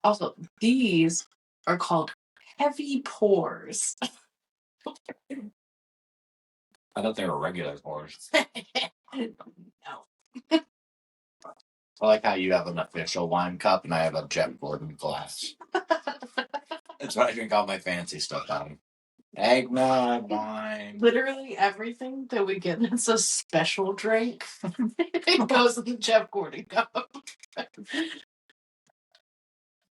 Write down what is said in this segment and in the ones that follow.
Also, these are called heavy pours. I thought they were regular pours. No. I like how you have an official wine cup and I have a Jeff Gordon glass. That's what I drink all my fancy stuff out of. Eggnog, wine. Literally everything that we get that's a special drink, it goes in the Jeff Gordon cup.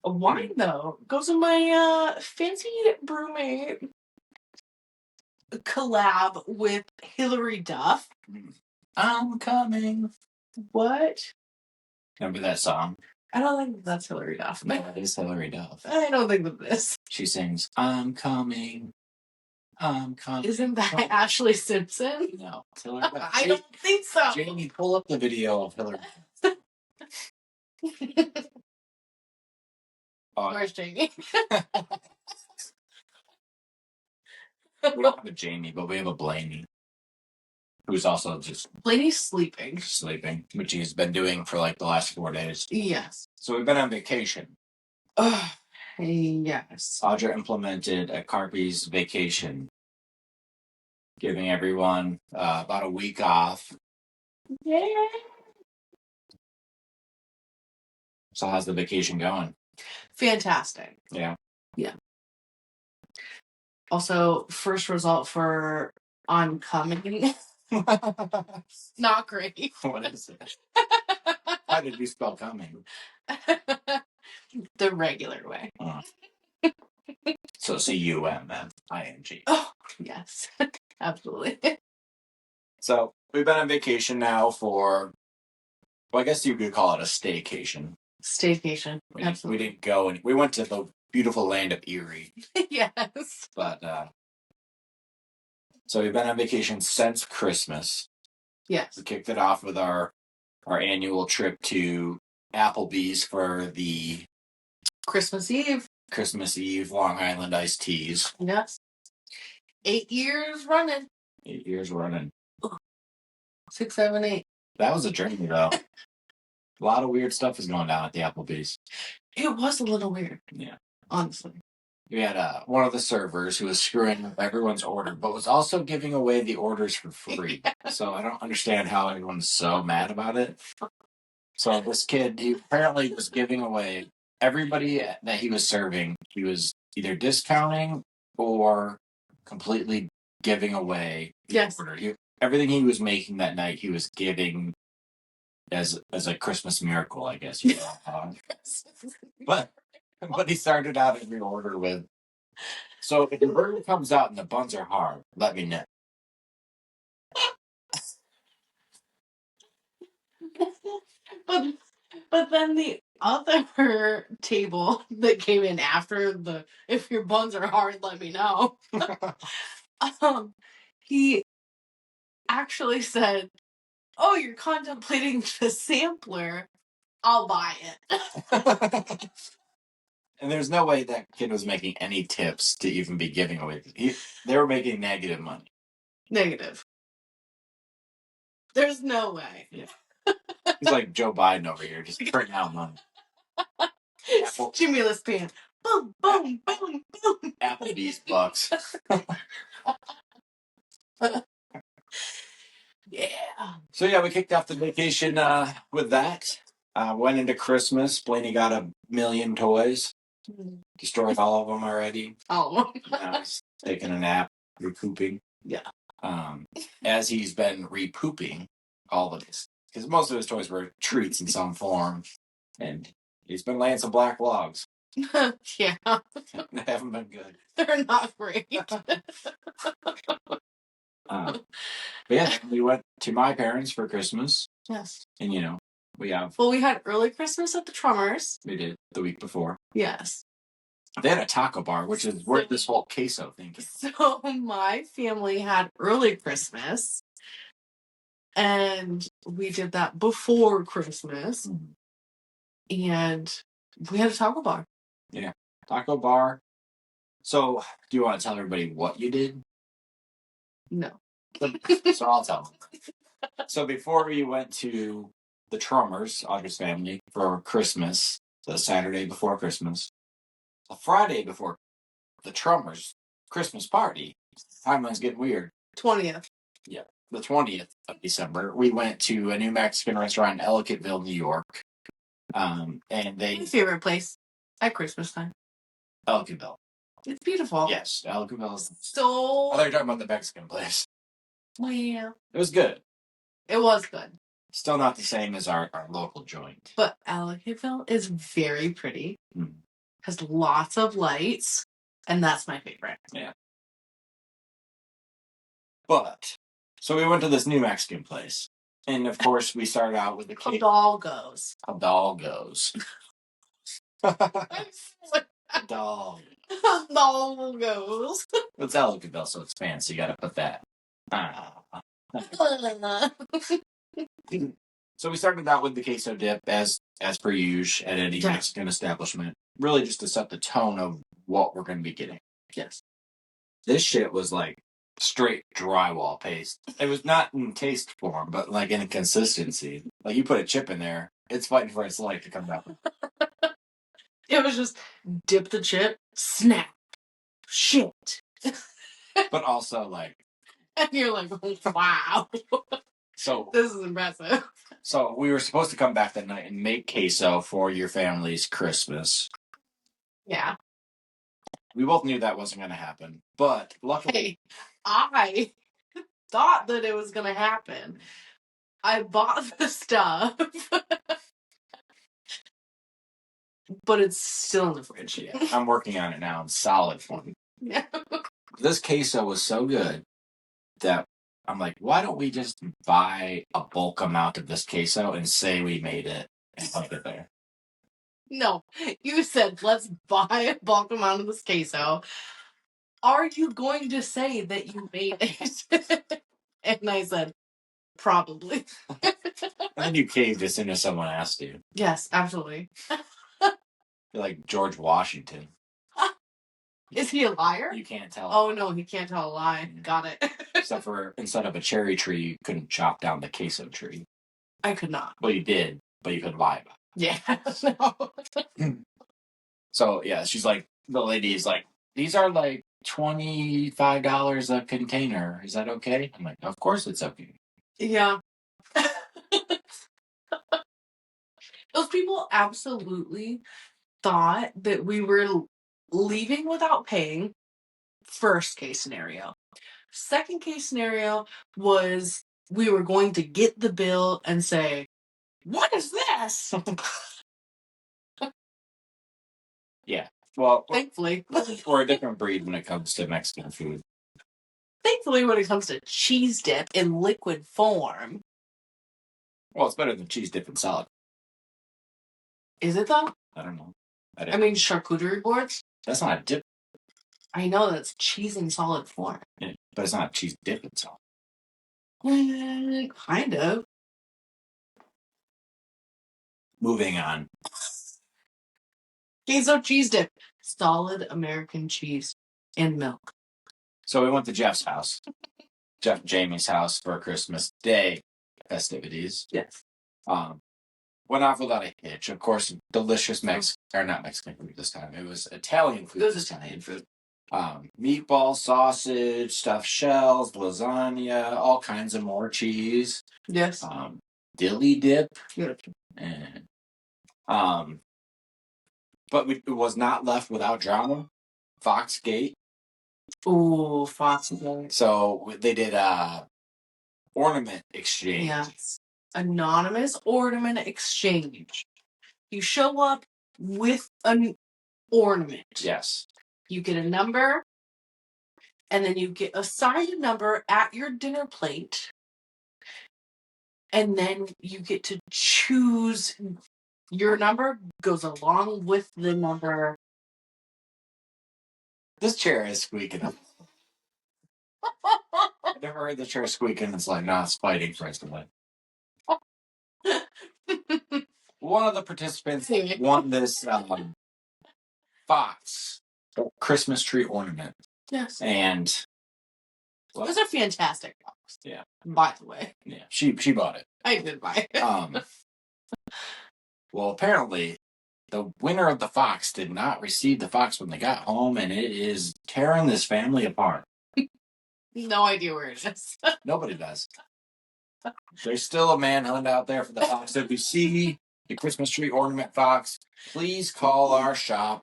A wine, though, goes in my fancy brewmate collab with Hillary Duff. I'm coming. What? Remember that song? I don't think that's Hillary Duff. No, it is Hillary Duff. I don't think that this. She sings, I'm coming. I'm coming. Isn't that Ashley Simpson? No, it's Hillary Duff. I don't think so. Jamie, pull up the video of Hillary Duff. Where's Jamie? We don't have a Jamie, but we have a Blaney, who's also just Blaney's sleeping, which he's been doing for like the last 4 days. Yes. So we've been on vacation. Yes. Audra implemented a Carpys vacation, giving everyone about a week off. Yeah. So how's the vacation going? Fantastic. Yeah. Yeah. Also, first result for I'm coming. Not great. What is it? How did you spell coming? The regular way. So C-U-M-M-I-N-G. Oh, yes. Absolutely. So we've been on vacation now for, well, I guess you could call it a staycation. Staycation. We didn't go, and we went to the beautiful land of Erie. Yes. But, so we've been on vacation since Christmas. Yes. We kicked it off with our annual trip to Applebee's for the Christmas Eve Long Island iced teas. Yes. 8 years running. 8 years running. 6, 7, 8. That was a journey, though. A lot of weird stuff is going down at the Applebee's. It was a little weird. Yeah. Honestly. We had one of the servers who was screwing up everyone's order, but was also giving away the orders for free. So I don't understand how everyone's so mad about it. So this kid, he apparently was giving away everybody that he was serving. He was either discounting or completely giving away the order. Everything he was making that night, he was giving as a Christmas miracle, I guess. You know? But he started out every order with, so if the burger comes out and the buns are hard, let me know. But then the other table that came in after the if your buns are hard, let me know. He actually said, "Oh, you're contemplating the sampler. I'll buy it." And there's no way that kid was making any tips to even be giving away. They were making negative money. Negative. There's no way. Yeah. He's like Joe Biden over here, just printing out money. Stimulus pan. Boom, boom, boom, boom. Applebee's bucks. Yeah. So yeah, we kicked off the vacation with that. Went into Christmas. Blaney got 1 million toys. Destroyed all of them already. All of them. Now he's taking a nap, recouping. Yeah. As he's been repooping all of his, because most of his toys were treats in some form, and he's been laying some black logs. Yeah. They haven't been good. They're not great. But yeah, we went to my parents for Christmas. Yes. And we had early Christmas at the Trummers. We did the week before. Yes. They had a taco bar, which is where this whole queso thing came from. So my family had early Christmas, and we did that before Christmas, and we had a taco bar. Yeah, taco bar. So, do you want to tell everybody what you did? No. So I'll tell them. So before we went to the Trummers, Audra's family, for Christmas, the Saturday before Christmas. The Friday before the Trummers' Christmas party. Timeline's getting weird. 20th. Yeah. The 20th of December, we went to a new Mexican restaurant in Ellicottville, New York. And they... My favorite place at Christmas time. Ellicottville. It's beautiful. Yes, Ellicottville is... So... I thought you were talking about the Mexican place. Well, yeah. It was good. It was good. Still not the same as our local joint. But Ellicottville is very pretty. Mm. Has lots of lights. And that's my favorite. Yeah. But, so we went to this new Mexican place. And of course, we started out with the cake. Hidalgo's. Hidalgo's. Hidalgo. Hidalgo's. It's Ellicottville, so it's fancy. You gotta put that. So we started out with the queso dip as per usual at any Mexican establishment. Really just to set the tone of what we're going to be getting. Yes. This shit was like straight drywall paste. It was not in taste form, but like in consistency. Like you put a chip in there, it's fighting for its life to come out. It was just dip the chip, snap, shit. But also like... And you're like, wow. So this is impressive. So we were supposed to come back that night and make queso for your family's Christmas. Yeah. We both knew that wasn't going to happen, but luckily... Hey, I thought that it was going to happen. I bought the stuff. But it's still in the fridge. Yeah, I'm working on it now in solid form. Yeah. This queso was so good that I'm like, why don't we just buy a bulk amount of this queso and say we made it and put it there? No, you said, let's buy a bulk amount of this queso. Are you going to say that you made it? And I said, probably. And then you caved as soon as someone asked you. Yes, absolutely. You're like George Washington. Is he a liar? You can't tell. Oh, no, he can't tell a lie. Got it. Except for instead of a cherry tree, you couldn't chop down the queso tree. I could not. Well, you did, but you couldn't lie about it. Yeah, no. So, yeah, she's like, the lady is like, these are like $25 a container. Is that okay? I'm like, of course it's okay. Yeah. Those people absolutely thought that we were leaving without paying. First case scenario. Second case scenario was we were going to get the bill and say, what is this? Yeah. Well, thankfully. We're a different breed when it comes to Mexican food. Thankfully, when it comes to cheese dip in liquid form. Well, it's better than cheese dip and salad. Is it though? I don't know. I mean, charcuterie boards? That's not a dip. I know that's cheese in solid form. Yeah, but it's not cheese dip and salad. Kind of. Moving on. Queso cheese dip. Solid American cheese and milk. So we went to Jeff's house. Jeff and Jamie's house for Christmas Day festivities. Yes. Went off without a hitch. Of course, delicious not Mexican food this time. It was Italian food. It was Italian food. Meatball, sausage, stuffed shells, lasagna, all kinds of more cheese. Yes. Dilly dip. Yes. And, but it was not left without drama. Foxgate. Ooh, Foxgate. So they did ornament exchange. Yes. Anonymous ornament exchange. You show up with an ornament. Yes. You get a number, and then you get assigned a number at your dinner plate, and then you get to choose. Your number goes along with the number. This chair is squeaking up. I've never heard the chair squeaking. It's like, nah, it's fighting for us to win. One of the participants won this box Christmas tree ornament. Yes. And it was a fantastic box. Yeah. By the way. Yeah. She bought it. I did buy it. Well, apparently the winner of the fox did not receive the fox when they got home, and it is tearing this family apart. No idea where it is. Nobody does. There's still a manhunt out there for the fox. If you see the Christmas tree ornament fox, please call our shop,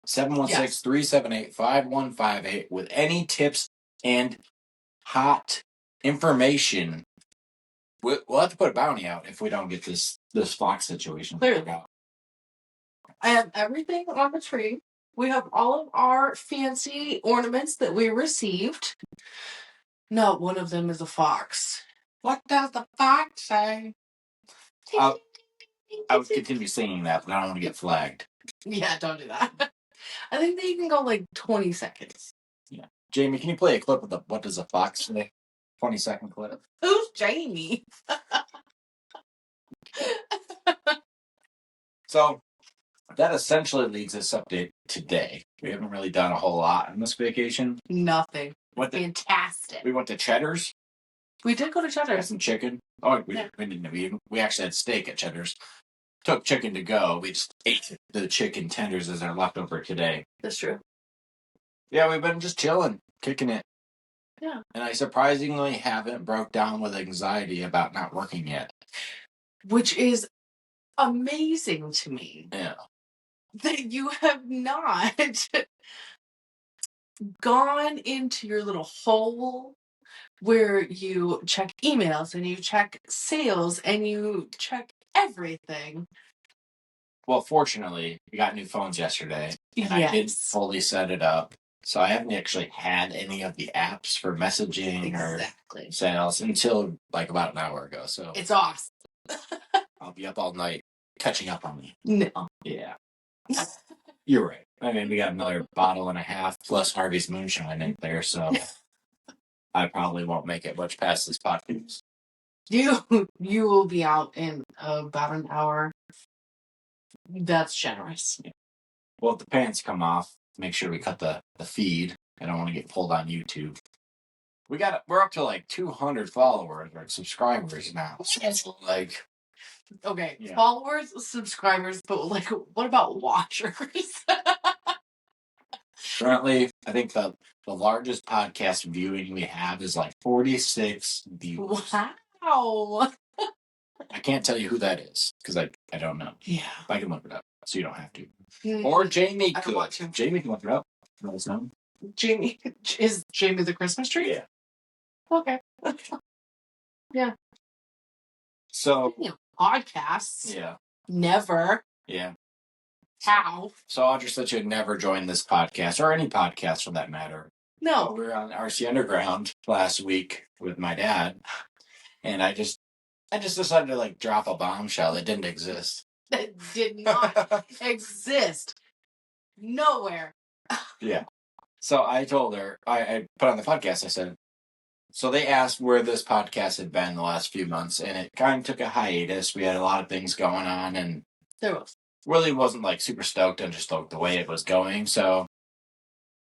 716-378-5158, with any tips and hot information. We'll have to put a bounty out if we don't get this fox situation figured out. I have everything on the tree. We have all of our fancy ornaments that we received. Not one of them is a fox. What does the fox say? I would continue singing that, but I don't want to get flagged. Yeah, don't do that. I think that you can go like 20 seconds. Yeah. Jamie, can you play a clip of the What Does a Fox Say? 20-second clip. Who's Jamie? So that essentially leads us update today. We haven't really done a whole lot on this vacation. Nothing. Fantastic. We went to Cheddar's. We did go to Cheddar's. Had some chicken. Oh, we didn't. We actually had steak at Cheddar's. Took chicken to go. We just ate the chicken tenders as our leftover today. That's true. Yeah, we've been just chilling, kicking it. Yeah. And I surprisingly haven't broke down with anxiety about not working yet. Which is amazing to me. Yeah. That you have not gone into your little hole where you check emails and you check sales and you check everything. Well, fortunately, we got new phones yesterday, and I didn't fully set it up. So I haven't actually had any of the apps for messaging or sales until like about an hour ago. So it's awesome. I'll be up all night catching up on me. No. Yeah. You're right. I mean, we got another bottle and a half plus Harvey's moonshine in there, so I probably won't make it much past this podcast. You will be out in about an hour. That's generous. Yeah. Well, if the pants come off, make sure we cut the feed. I don't want to get pulled on YouTube. We're up to like 200 followers or subscribers now. Like, okay, yeah. Followers, subscribers, but like, what about watchers? Currently, I think the largest podcast viewing we have is like 46 views. Wow. I can't tell you who that is because I don't know. Yeah. I can look it up, so you don't have to. Or Jamie could. Jamie can look it up. Let us know. Jamie, is Jamie the Christmas tree? Yeah. Okay. Yeah. So podcasts. Yeah. Never. Yeah. How? So Audra said you'd never join this podcast or any podcast for that matter. No. We were on RC Underground last week with my dad, and I just decided to like drop a bombshell that didn't exist. That did not exist. Nowhere. Yeah. So I told her, I put on the podcast, I said, so they asked where this podcast had been the last few months, and it kind of took a hiatus. We had a lot of things going on, and there was. Really wasn't like super stoked on just the way it was going. So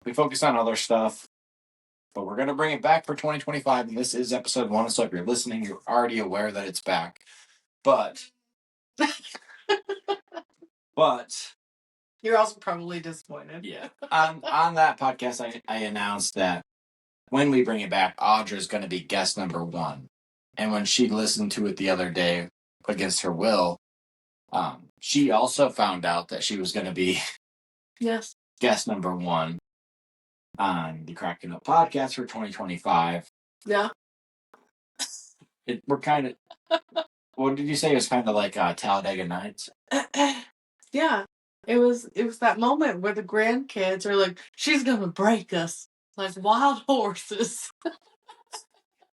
we focused on other stuff, but we're going to bring it back for 2025. And this is episode 1. So if you're listening, you're already aware that it's back, but you're also probably disappointed. Yeah. On that podcast, I announced that when we bring it back, Audra's going to be guest number 1. And when she listened to it the other day against her will, she also found out that she was going to be guest number 1 on the Kraken Up podcast for 2025. Yeah. We're kind of, what did you say? It was kind of like Talladega Nights? Yeah. It was that moment where the grandkids are like, she's going to break us like wild horses.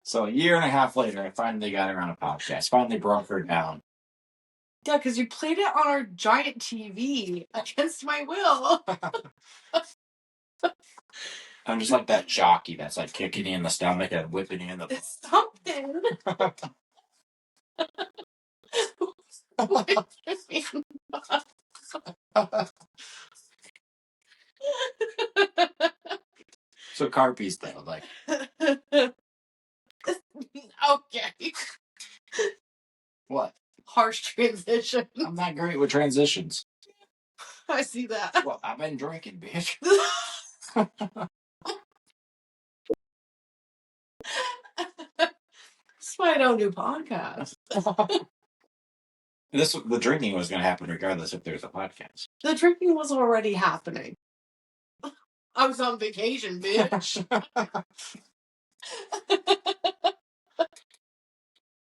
So a year and a half later, I finally got her on a podcast. Finally broke her down. Yeah, because you played it on our giant TV against my will. I'm just like that jockey that's like kicking you in the stomach and whipping you in the butt. Something. So Carpys though, like. Okay. What? Harsh transition. I'm not great with transitions. I see that. Well, I've been drinking, bitch. That's why I don't do podcasts. The drinking was going to happen regardless if there's a podcast. The drinking was already happening. I was on vacation, bitch.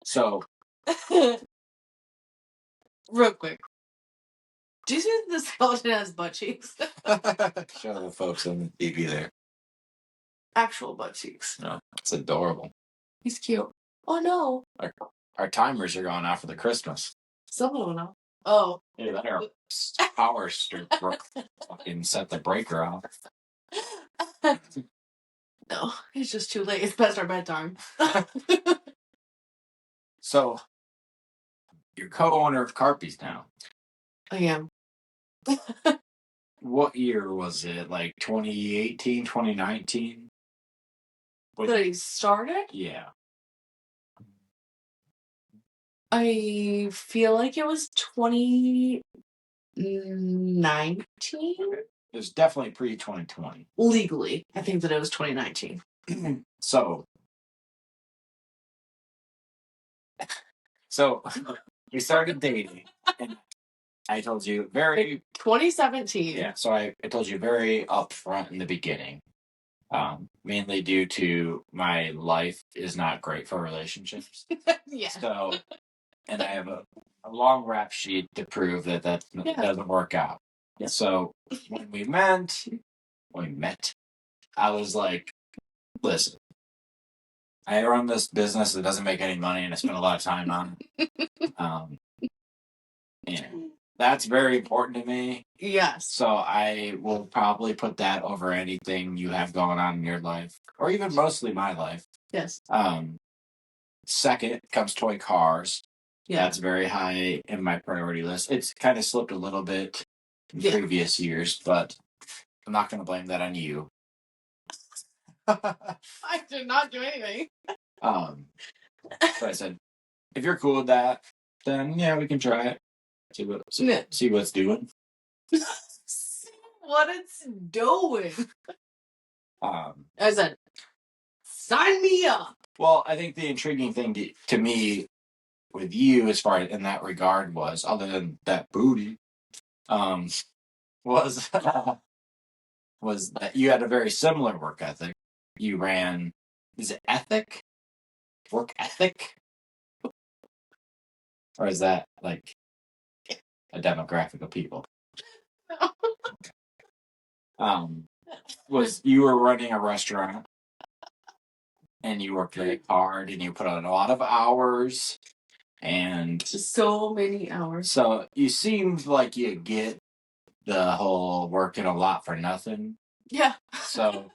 So, real quick. Do you see the skeleton has butt cheeks? show the folks on the TV there. Actual butt cheeks. No, it's adorable. He's cute. Oh no. Our timers are going off for the Christmas. Someone will know. Oh. Yeah, that our power strip fucking set the breaker off. No, it's just too late. It's past our bedtime. So, you're co-owner of Carpys now. I am. What year was it? Like 2018, 2019? That he started? Yeah. I feel like it was 2019. It was definitely pre-2020. Legally, I think that it was 2019. So we started dating, and I told you very 2017. Yeah, so I told you very upfront in the beginning, mainly due to my life is not great for relationships. Yeah. So, and I have a long rap sheet to prove that doesn't work out. Yeah. So when we met, I was like, listen, I run this business that doesn't make any money and I spend a lot of time on it. And that's very important to me. Yes. So I will probably put that over anything you have going on in your life, or even mostly my life. Yes. Second comes toy cars. Yeah. That's very high in my priority list. It's kind of slipped a little bit in previous years, but I'm not going to blame that on you. I did not do anything. So I said, if you're cool with that, then yeah, we can try it. See what it's doing. See what it's doing. I said, sign me up. Well, I think the intriguing thing to me with you, as far as in that regard, was, other than that booty, was that you had a very similar work ethic. You ran, is it ethic? Work ethic? Or is that like a demographic of people? Was you were running a restaurant and you worked very hard and you put on a lot of hours and so many hours. So you seemed like you get the whole working a lot for nothing. Yeah. So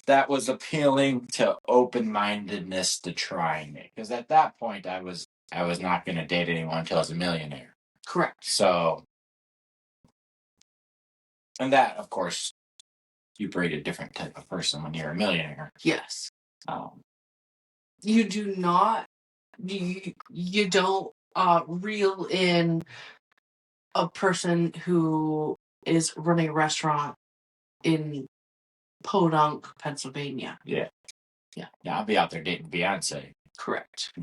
that was appealing to open-mindedness to trying it, because at that point I was not going to date anyone until I was a millionaire. Correct. So, and that, of course, you breed a different type of person when you're a millionaire. Yes. You do not. You don't reel in a person who is running a restaurant in Podunk, Pennsylvania. Yeah. I'll be out there dating Beyonce. Correct.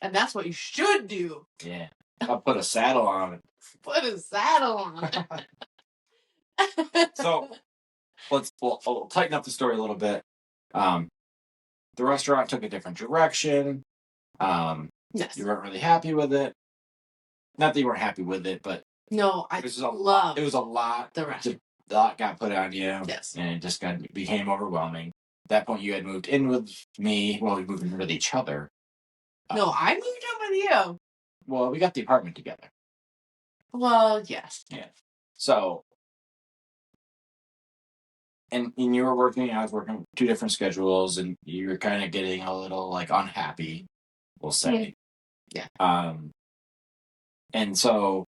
And that's what you should do. Yeah. I'll put a saddle on it. Put a saddle on it. So we'll tighten up the story a little bit. The restaurant took a different direction. Yes. You weren't really happy with it. Not that you weren't happy with it, but no, it was a lot. It was a lot. The restaurant. A lot got put on you. Yes. And it just became overwhelming. At that point, you had moved in with me. Well, we moved in with each other. No, I moved in with you. Well, we got the apartment together. Well, yes. Yeah. So, and you were working, I was working 2 different schedules, and you were kind of getting a little, like, unhappy, we'll say. Yeah. And so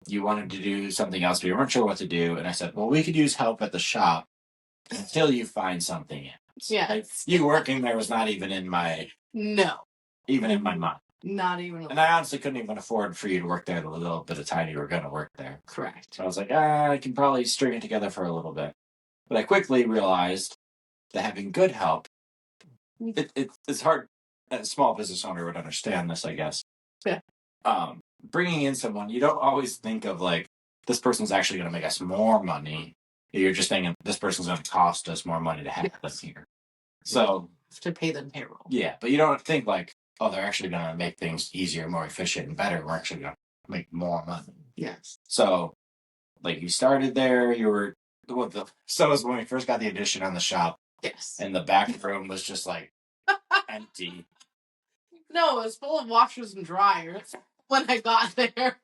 you wanted to do something else, but you weren't sure what to do. And I said, well, we could use help at the shop until you find something else. Yeah. Like, you working there was not even in my... No. Even in my mind. Not even. And I honestly couldn't even afford for you to work there the little bit of time you were going to work there. Correct. So I was like, I can probably string it together for a little bit. But I quickly realized that having good help, it's hard. A small business owner would understand this, I guess. Yeah. Bringing in someone, you don't always think of like, this person's actually going to make us more money. You're just thinking this person's going to cost us more money to have them here. So to pay them payroll. Yeah, but you don't think like, oh, they're actually going to make things easier, more efficient, and better. We're actually going to make more money. Yes. So, like, you started there. You were so was when we first got the addition on the shop. Yes. And the back room was just like empty. No, it was full of washers and dryers when I got there.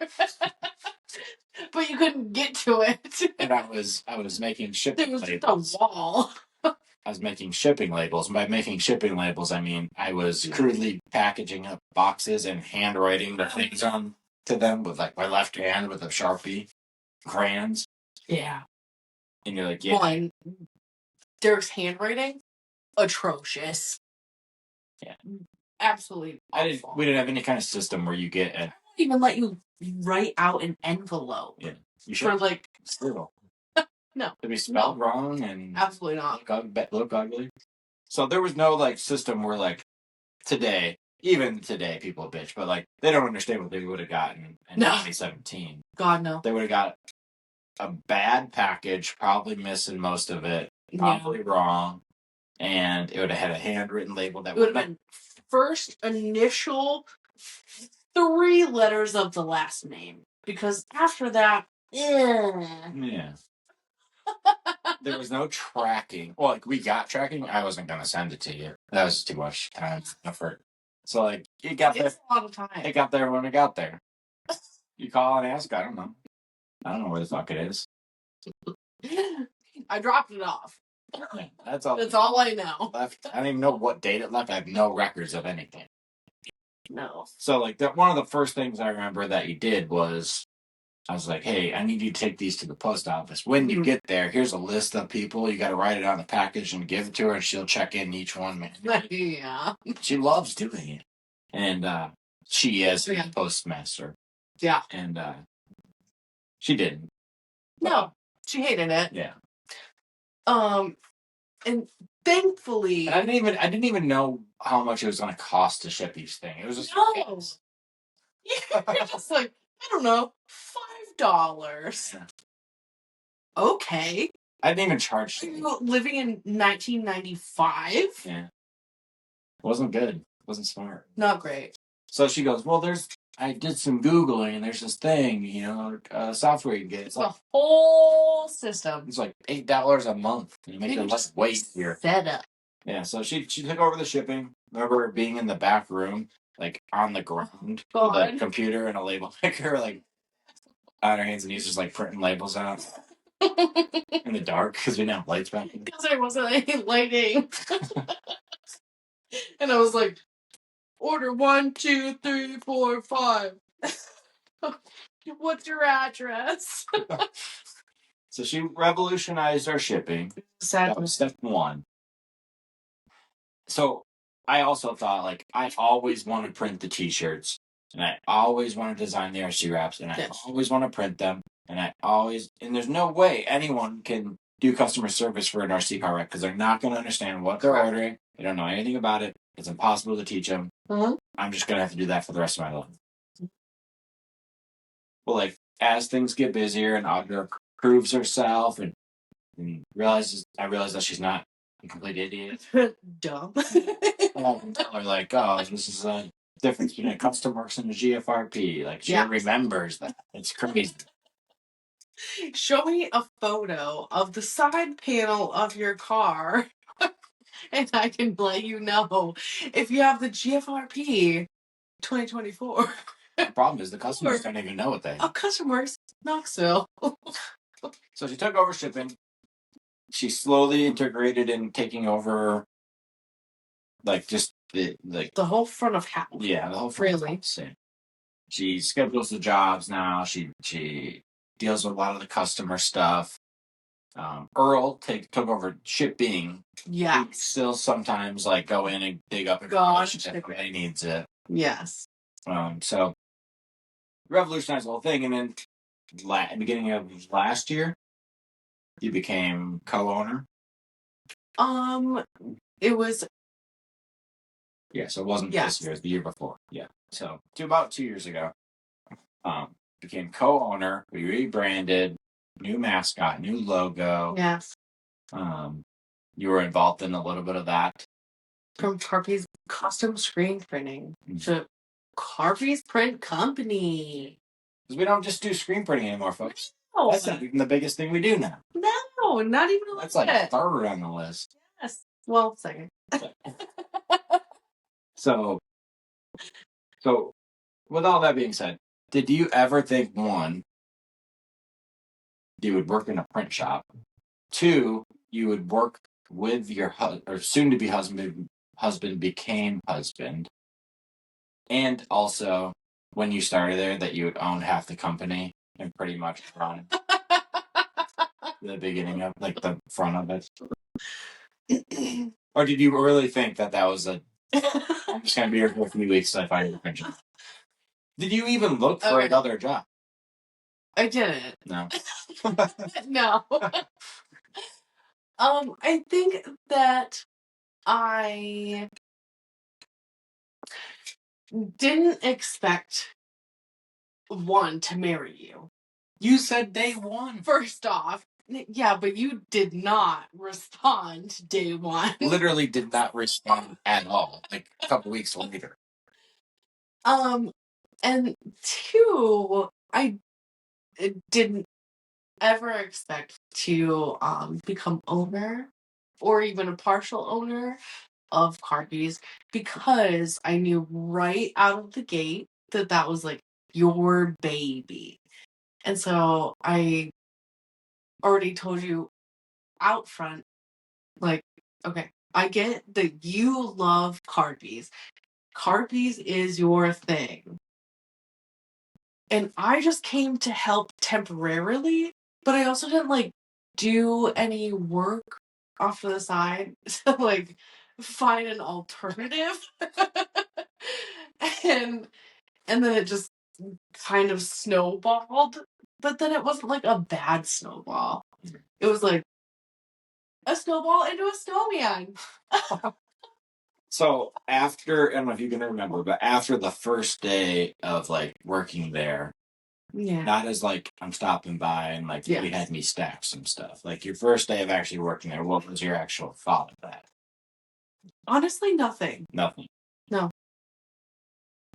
But you couldn't get to it. And I was making shipping labels. There was just a wall. I was making shipping labels. And by making shipping labels, I mean I was crudely packaging up boxes and handwriting the things on to them with like my left hand with a Sharpie, crayons. Yeah. And you're like, yeah. One, Derreck's handwriting, atrocious. Yeah. Absolutely awful. We didn't have any kind of system where you get I won't even let you write out an envelope. Yeah. You should. For like... Still. No. To be spelled wrong and... Absolutely not. Look ugly. So there was no like system where like today, even today people bitch, but like they don't understand what they would have gotten in 2017. God, no. They would have got a bad package, probably missing most of it, probably wrong, and it would have had a handwritten label that would have been first initial 3 letters of the last name. Because after that, yeah. There was no tracking. Well, like we got tracking. I wasn't gonna send it to you. That was too much time effort. So like it got there. A lot of time. It got there when it got there. You call and ask. I don't know. I don't know where the fuck it is. I dropped it off. That's all. That's all I know. Left. I don't even know what date it left. I have no records of anything. No. So like that. One of the first things I remember that you did was, I was like, hey, I need you to take these to the post office. When you get there, here's a list of people. You got to write it on the package and give it to her, and she'll check in each one. Yeah. She loves doing it. And she is a postmaster. Yeah. And she didn't. No, she hated it. Yeah. And thankfully... And I didn't even know how much it was going to cost to ship each thing. It was just... No. You're just like, I don't know, $5. Yeah. Okay. I didn't even charge. Are you living in 1995? Yeah. It wasn't good. It wasn't smart. Not great. So she goes, well, I did some Googling and there's this thing, software you can get. It's like the whole system. It's like $8 a month. You make it less weight here. Setup. Yeah, so she took over the shipping. Remember being in the back room, like on the ground, with a computer and a label maker, like on her hands and knees, just like printing labels out in the dark because we didn't have lights back then. Because there wasn't any lighting. And I was like, order 1, 2, 3, 4, 5. What's your address? So she revolutionized our shipping. That was step 1. So I also thought, like, I always want to print the t-shirts, and I always want to design the RC wraps, and I always want to print them, and there's no way anyone can do customer service for an RC car wreck because they're not going to understand what they're ordering. They don't know anything about it. It's impossible to teach them. Mm-hmm. I'm just going to have to do that for the rest of my life. Well, like, as things get busier and Audra proves herself and I realize that she's not a complete idiot. Dumb. I can tell her, like, oh, this is a difference between a custom works and a GFRP. Like, she remembers that. It's crazy. Show me a photo of the side panel of your car, and I can let you know if you have the GFRP 2024. The problem is the customers don't even know what they have. Oh, Custom Works, Knoxville. So she took over shipping. She slowly integrated in taking over, like, just the whole front of house. Yeah, the whole front of house. She schedules the jobs now. She deals with a lot of the customer stuff. Earl took over shipping. Yeah. He still sometimes, like, go in and dig up information if anybody needs it. Yes. So revolutionized the whole thing, and then beginning of last year, you became co-owner. It was. Yeah, so it wasn't this year, it was the year before. Yeah. So about 2 years ago, became co-owner. We rebranded, new mascot, new logo. Yes. You were involved in a little bit of that. From Carpy's custom screen printing to Carpy's Print Company. Because we don't just do screen printing anymore, folks. No. That's not even the biggest thing we do now. No, not even a little That's like third on the list. Yes. Well, second. So, with all that being said, did you ever think, one, you would work in a print shop, two, you would work with your soon-to-be husband became husband, and also when you started there that you would own half the company and pretty much run the beginning of, like, the front of it? Or did you really think that was I'm just going to be here for a few weeks till I find a print job? Did you even look for another job? I didn't. No. No. I think that I didn't expect one to marry you. You said day one. First off, yeah, but you did not respond day one. Literally did not respond at all. Like a couple weeks later. And two, I didn't ever expect to become owner or even a partial owner of Carpys, because I knew right out of the gate that was like your baby. And so I already told you out front, like, okay, I get that you love Carpys. Carpys is your thing. And I just came to help temporarily, but I also didn't like do any work off to the side to like find an alternative. and then it just kind of snowballed, but then it wasn't like a bad snowball. It was like a snowball into a snowman. So after, I don't know if you can remember, but after the first day of like working there, not as like I'm stopping by and like we had me stack some stuff. Like your first day of actually working there, what was your actual thought of that? Honestly, nothing. Nothing. No.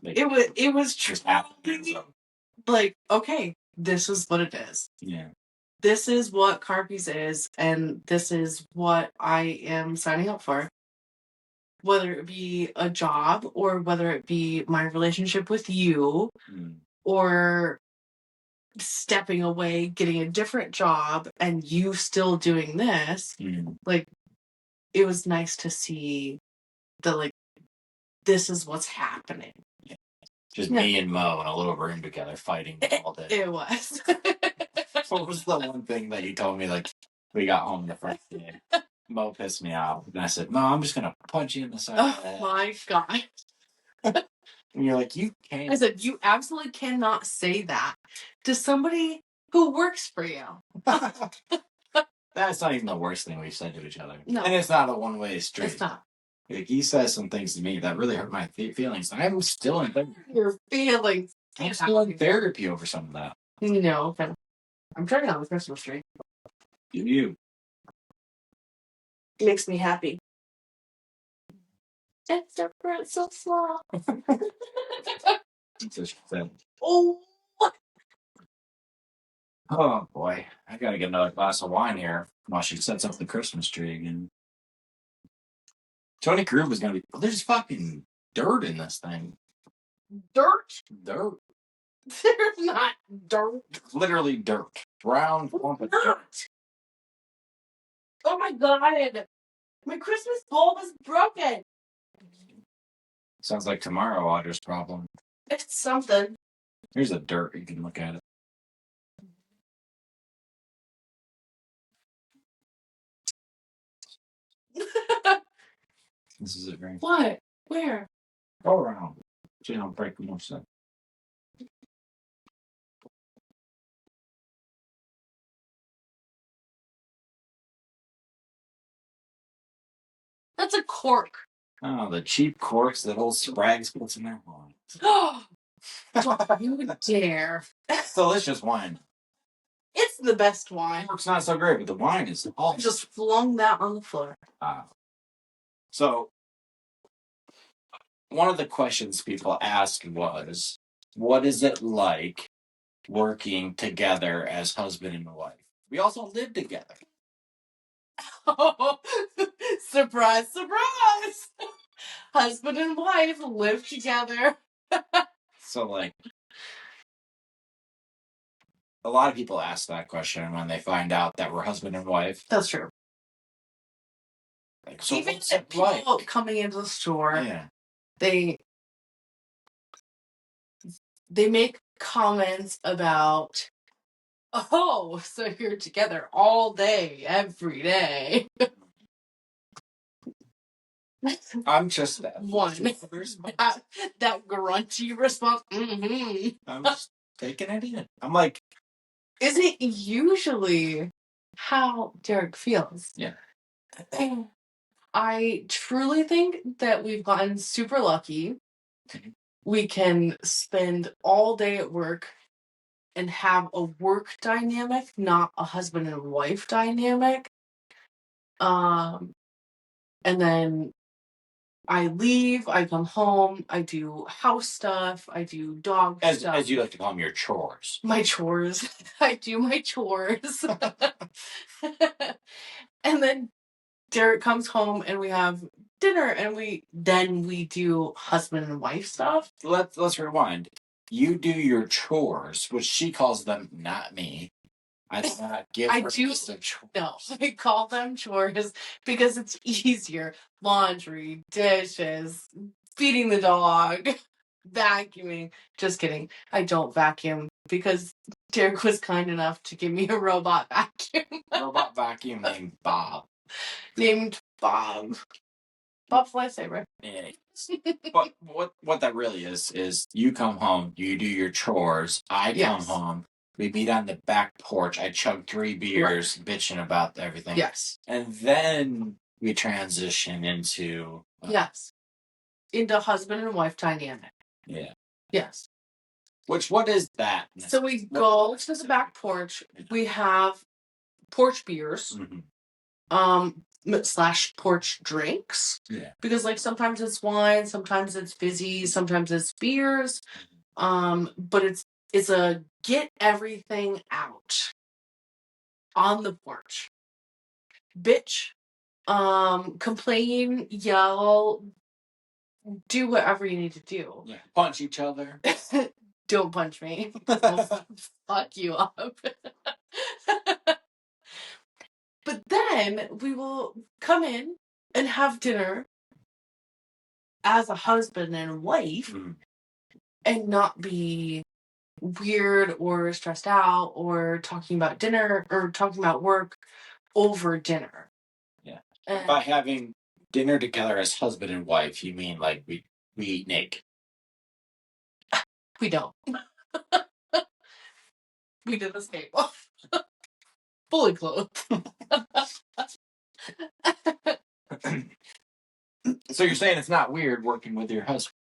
Like, it was just happened. Like, okay, this is what it is. Yeah. This is what Carpys is, and this is what I am signing up for. Whether it be a job or whether it be my relationship with you or stepping away, getting a different job, and you still doing this, like, it was nice to see that, like, this is what's happening. Yeah. Just me and Mo in a little room together fighting all day. It was. What was the one thing that you told me, like, we got home the first day? Mo pissed me off. And I said, Mo, I'm just going to punch you in the side of the head. Oh, my God. And you're like, you can't. I said, you absolutely cannot say that to somebody who works for you. That's not even the worst thing we've said to each other. No. And it's not a one-way street. It's not. Like, he says some things to me that really hurt my feelings. I'm still in therapy. Your feelings. I'm still in therapy over some of that. No. I'm turning on the Christmas tree. Do you? It makes me happy. It's a bird so small. That's what she said. Oh. Oh, boy. I gotta get another glass of wine here while she sets up the Christmas tree again. Tony Crew was gonna be... There's fucking dirt in this thing. Dirt? Dirt. There's not dirt. Literally dirt. Brown clump of dirt. Oh my God. My Christmas bulb is broken. Sounds like tomorrow Audra's problem. It's something. Here's a dirt. You can look at it. This is it, right? What? Where? Go around. So you don't break more stuff. That's a cork. Oh, the cheap corks that old Sprags puts in their wine. Don't you dare. It's delicious wine. It's the best wine. It's not so great, but the wine is awesome. Just flung that on the floor. So, one of the questions people asked was, what is it like working together as husband and wife? We also live together. Oh, surprise, surprise! Husband and wife live together. So, like, a lot of people ask that question when they find out that we're husband and wife. That's true. Like, so even what's it people like? coming into the store, Yeah. they make comments about, oh, so you're together all day, every day. I'm just that one. That grunty response. Mm-hmm. I'm just taking it in. I'm like, is it usually how Derreck feels? Yeah. I truly think that we've gotten super lucky. We can spend all day at work and have a work dynamic, not a husband and wife dynamic. And then I leave, I come home, I do house stuff, I do dog stuff. As you like to call them, your chores. My chores. I do my chores. And then Derreck comes home and we have dinner and we do husband and wife stuff. Let's rewind. You do your chores, which she calls them, not me. I do not give her list of chores. No, I call them chores because it's easier. Laundry, dishes, feeding the dog, vacuuming. Just kidding. I don't vacuum because Derreck was kind enough to give me a robot vacuum. Robot vacuum named Bob. Named Bob. Bob's lifesaver. Yeah. But what that really is you come home, you do your chores, I come home, we meet on the back porch, I chug 3 beers, bitching about everything. Yes. And then we transition into... into husband and wife dynamic. Yeah. Yes. What is that? So we go to the back porch, we have porch beers. / porch drinks. Yeah. Because like sometimes it's wine, sometimes it's fizzy, sometimes it's beers. But it's a get everything out on the porch. Bitch, complain, yell, do whatever you need to do. Yeah. Punch each other. Don't punch me. I'll fuck you up. But then we will come in and have dinner as a husband and wife and not be weird or stressed out or talking about dinner or talking about work over dinner. Yeah. By having dinner together as husband and wife, you mean like we eat naked? We don't. We did escape off. Fully clothed. So you're saying it's not weird working with your husband?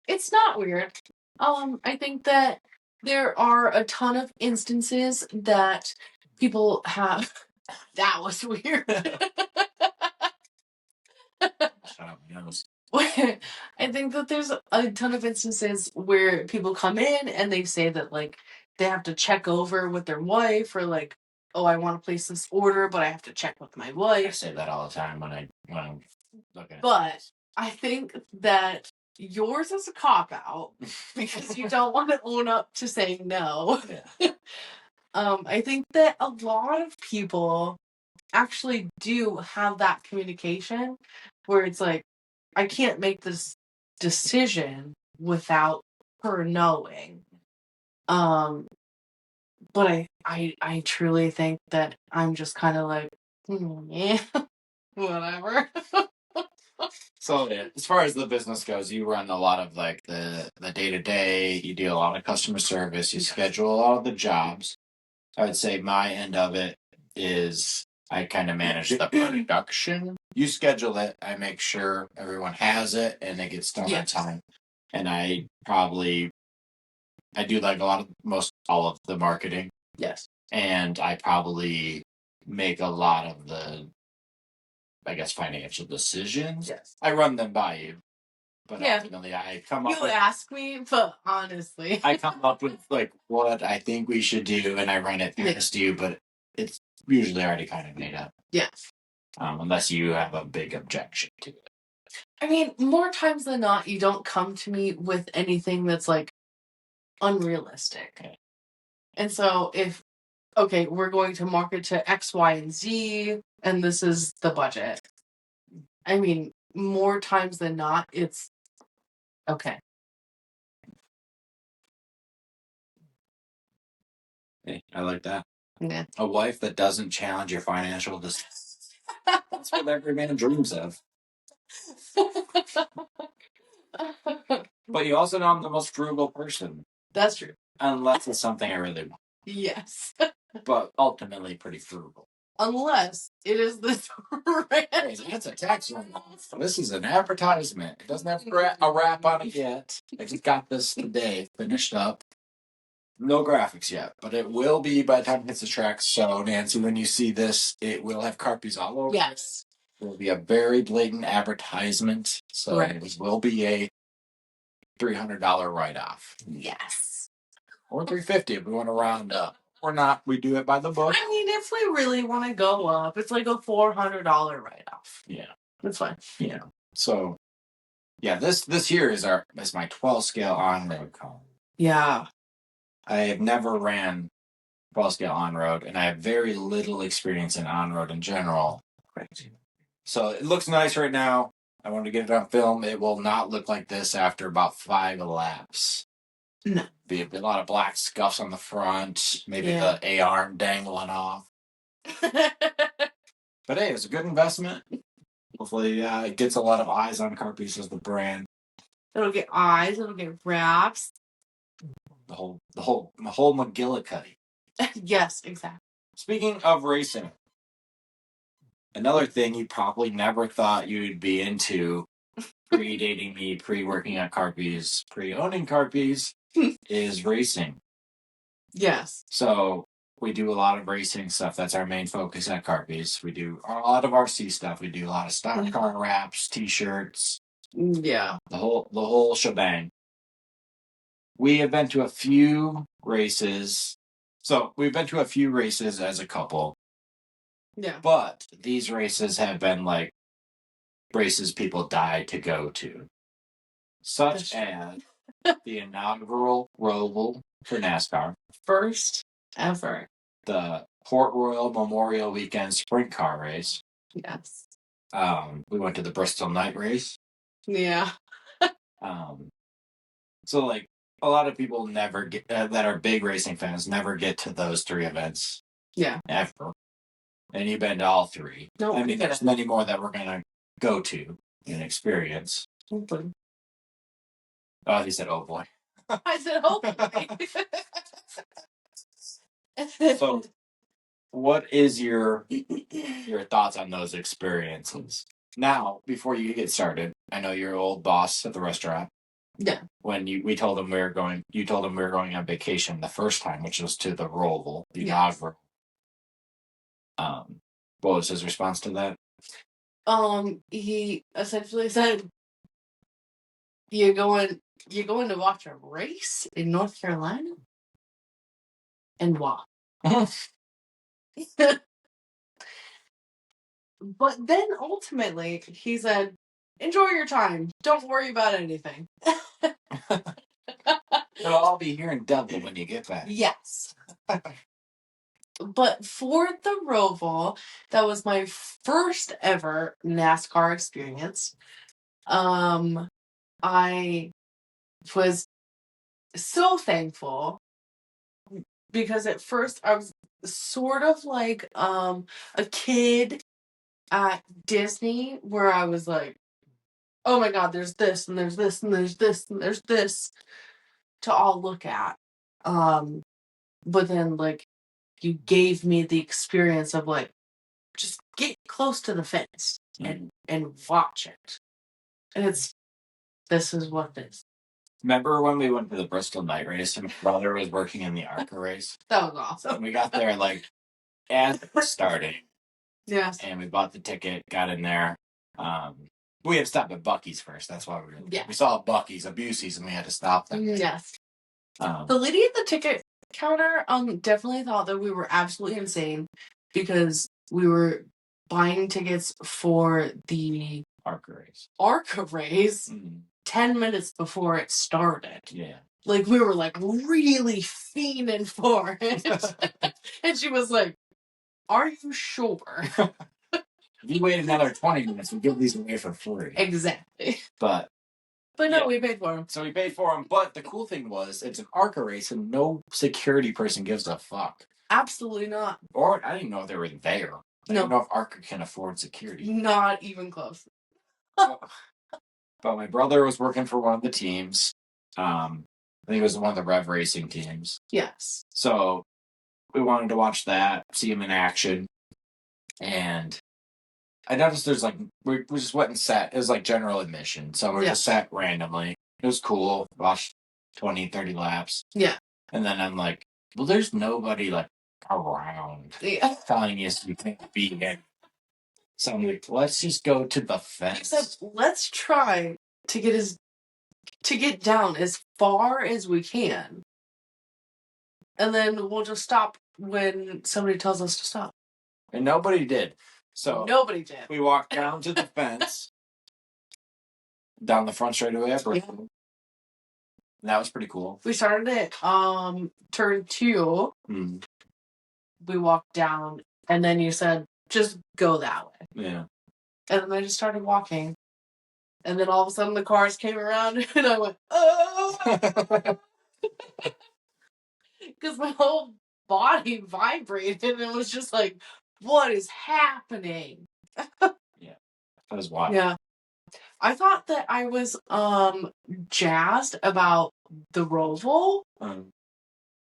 It's not weird. I think that there are a ton of instances that people have. That was weird. I think that there's a ton of instances where people come in and they say that like they have to check over with their wife or like, oh, I want to place this order, but I have to check with my wife. I say that all the time when I'm looking. But I think that yours is a cop-out because you don't want to own up to saying no. Yeah. I think that a lot of people actually do have that communication where it's like, I can't make this decision without her knowing. But I truly think that I'm just kind of like, yeah, whatever. So as far as the business goes, you run a lot of like the day-to-day, you do a lot of customer service, you schedule a lot of the jobs. I would say my end of it is I kind of manage the production. You schedule it, I make sure everyone has it and it gets done on time. And I do like all of the marketing. Yes. And I probably make a lot of the, I guess, financial decisions. Yes. I run them by you. But ultimately, I come up with... You ask me, but honestly. I come up with, like, what I think we should do, and I run it past you, but it's usually already kind of made up. Yes. Unless you have a big objection to it. I mean, more times than not, you don't come to me with anything that's, like, unrealistic. Okay. And so if, okay, we're going to market to X, Y, and Z, and this is the budget. I mean, more times than not, it's okay. Hey, I like that. Yeah. A wife that doesn't challenge your financial decisions. That's what every man dreams of. But you also know I'm the most frugal person. That's true. Unless it's something I really want. Yes. But ultimately pretty frugal. Unless it is this Hey, that's a tax write. This is an advertisement. It doesn't have a wrap on it yet. I just got this today, finished up. No graphics yet, but it will be by the time it hits the track. So, Nancy, when you see this, it will have Carpys all over. Yes. It will be a very blatant advertisement. So It will be a $300 write-off. Yes. Or $350 if we want to round up. Or not, we do it by the book. I mean, if we really want to go up, it's like a $400 write-off. Yeah. That's fine. Yeah. So, yeah, this here is my 12 scale on-road car. Yeah. I have never ran 12 scale on-road, and I have very little experience in on-road in general. Right. So it looks nice right now. I want to get it on film. It will not look like this after about 5 laps. No. Be a lot of black scuffs on the front, maybe the A-arm dangling off. But hey, it's a good investment. Hopefully it gets a lot of eyes on Carpys as the brand. It'll get eyes, it'll get wraps. The whole McGillicuddy. Yes, exactly. Speaking of racing, another thing you probably never thought you'd be into pre-dating me, pre-working at Carpys, pre-owning Carpys is racing. Yes. So we do a lot of racing stuff. That's our main focus at Carpys. We do a lot of RC stuff. We do a lot of stock car wraps, t-shirts. Yeah. The whole shebang. We have been to a few races. So we've been to a few races as a couple. Yeah. But these races have been like races people die to go to. Such as the inaugural Roval for NASCAR. First ever. The Port Royal Memorial Weekend Sprint Car Race. Yes. We went to the Bristol Night Race. Yeah. So like a lot of people never get that are big racing fans never get to those 3 events. Yeah. Ever. And you've been to all 3. No, I mean there's many more that we're gonna go to and experience. Okay. Oh, he said, "Oh boy." I said, "Oh boy." So, what is your thoughts on those experiences? Now, before you get started, I know you're an old boss at the restaurant. Yeah. When we told him you told him we were going on vacation the first time, which was to the Roval, the inaugural. What was his response to that? He essentially said, You're going to watch a race in North Carolina? And why?" But then ultimately, he said, "Enjoy your time. Don't worry about anything." It'll all be here in Dublin when you get back. Yes. But for the Roval, that was my first ever NASCAR experience. I was so thankful because at first I was sort of like a kid at Disney where I was like, oh my God, there's this, and there's this, and there's this, and there's this to all look at. But then, like, you gave me the experience of, like, just get close to the fence and watch it. And this is what it is. Remember when we went to the Bristol night race and my brother was working in the ARCA race? That was awesome. And we got there, like, as it was starting. Yes. And we bought the ticket, got in there. We had to stop at Buc-ee's first. That's why we saw Buc-ee's, a Busey's, and we had to stop them. Yes. The lady at the ticket counter definitely thought that we were absolutely insane because we were buying tickets for the ARCA race 10 minutes before it started. Yeah. Like, we were, like, really fiending for it. And she was like, are you sure? If you wait another 20 minutes, we'll give these away for free. Exactly. But no, we paid for them. So we paid for them, but the cool thing was, it's an ARCA race and no security person gives a fuck. Absolutely not. Or, I didn't know if they were there. I don't know if ARCA can afford security. Not even close. But my brother was working for one of the teams. I think it was one of the Rev Racing teams. Yes. So we wanted to watch that, see him in action. And I noticed there's like, we just went and sat. It was like general admission. So we just sat randomly. It was cool. Watched 20, 30 laps. Yeah. And then I'm like, well, there's nobody like around telling us you can't be in. So I'm like, let's just go to the fence. Except let's try to get down as far as we can. And then we'll just stop when somebody tells us to stop. And nobody did. So nobody did. We walked down to the fence, down the front straightaway at Bristol. Yeah. That was pretty cool. We started at turn 2. Mm. We walked down, and then you said, just go that way. Yeah. And then I just started walking. And then all of a sudden the cars came around, and I went, oh! Because my whole body vibrated, and it was just like, what is happening? Yeah. That was wild. Yeah. I thought that I was jazzed about the Roval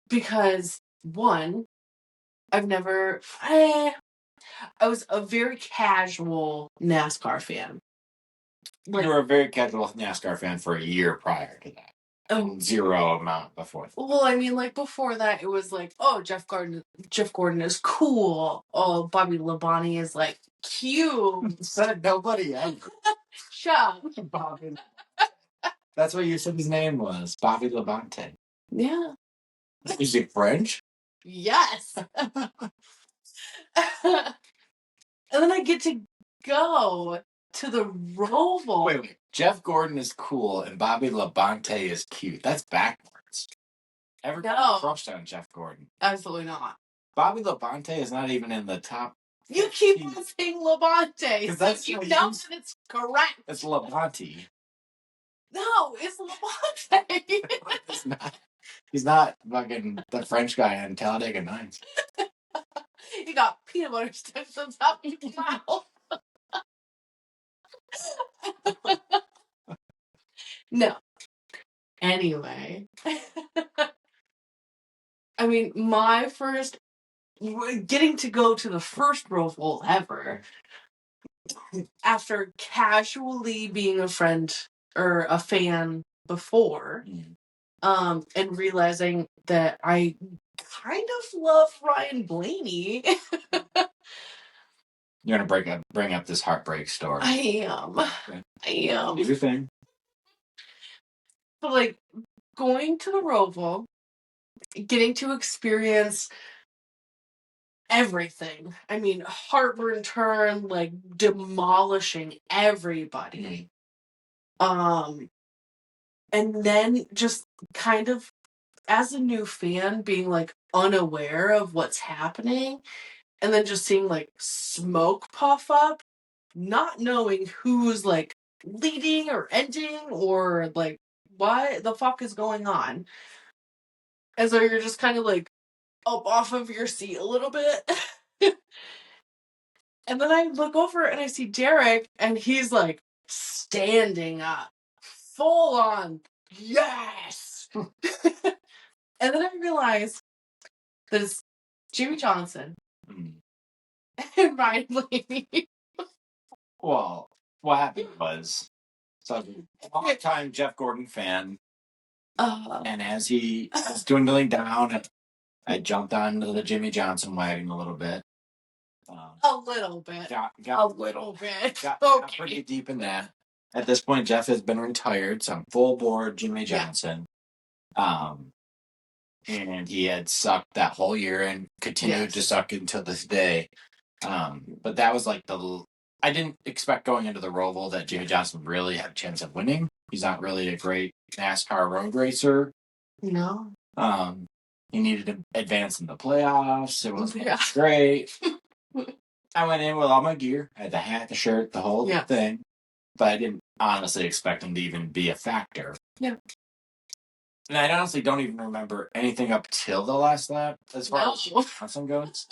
because, one, I've never... I was a very casual NASCAR fan. Like, you were a very casual NASCAR fan for a year prior to that. Zero amount before that. Well, I mean, like, before that, it was like, oh, Jeff Gordon is cool. Oh, Bobby Labonte is, like, cute. Said nobody ever. Shut up. Bobby. That's what you said his name was. Bobby Labonte. Yeah. Is he French? Yes. And then I get to go to the Roval. Wait. Jeff Gordon is cool and Bobby Labonte is cute. That's backwards. Everybody crushed on Jeff Gordon. Absolutely not. Bobby Labonte is not even in the top. You keep on saying Labonte, so you know that it's correct. It's Labonte. No, it's Labonte. It's not. He's not fucking the French guy on Talladega Nights. He got peanut butter sticks on top of his mouth. No. Anyway. I mean, my first... Getting to go to the first Roval ever, after casually being a friend or a fan before, and realizing that I kind of love Ryan Blaney. You're gonna bring up this heartbreak story. I am. Okay. I am. Do your thing. But, like, going to the Roval, getting to experience everything. I mean, Heartburn Turn, like, demolishing everybody. And then just kind of, as a new fan, being, like, unaware of what's happening, and then just seeing, like, smoke puff up, not knowing who's, like, leading or ending or, like, what the fuck is going on. And so you're just kind of, like, up off of your seat a little bit. And then I look over and I see Derreck, and he's, like, standing up, full on, yes! And then I realized that it's Jimmy Johnson and Ryan Blaney. Well, what happened was, so a long time Jeff Gordon fan, and as he was dwindling down, I jumped onto the Jimmy Johnson wagon a little bit. A little bit. Got pretty deep in that. At this point, Jeff has been retired, so I'm full board Jimmy Johnson. And he had sucked that whole year and continued to suck until this day. But that was like I didn't expect going into the Roval that Jimmy Johnson really had a chance of winning. He's not really a great NASCAR road racer. No. He needed to advance in the playoffs. It was great. I went in with all my gear. I had the hat, the shirt, the whole thing. But I didn't honestly expect him to even be a factor. Yeah. And I honestly don't even remember anything up till the last lap as far as Johnson goes.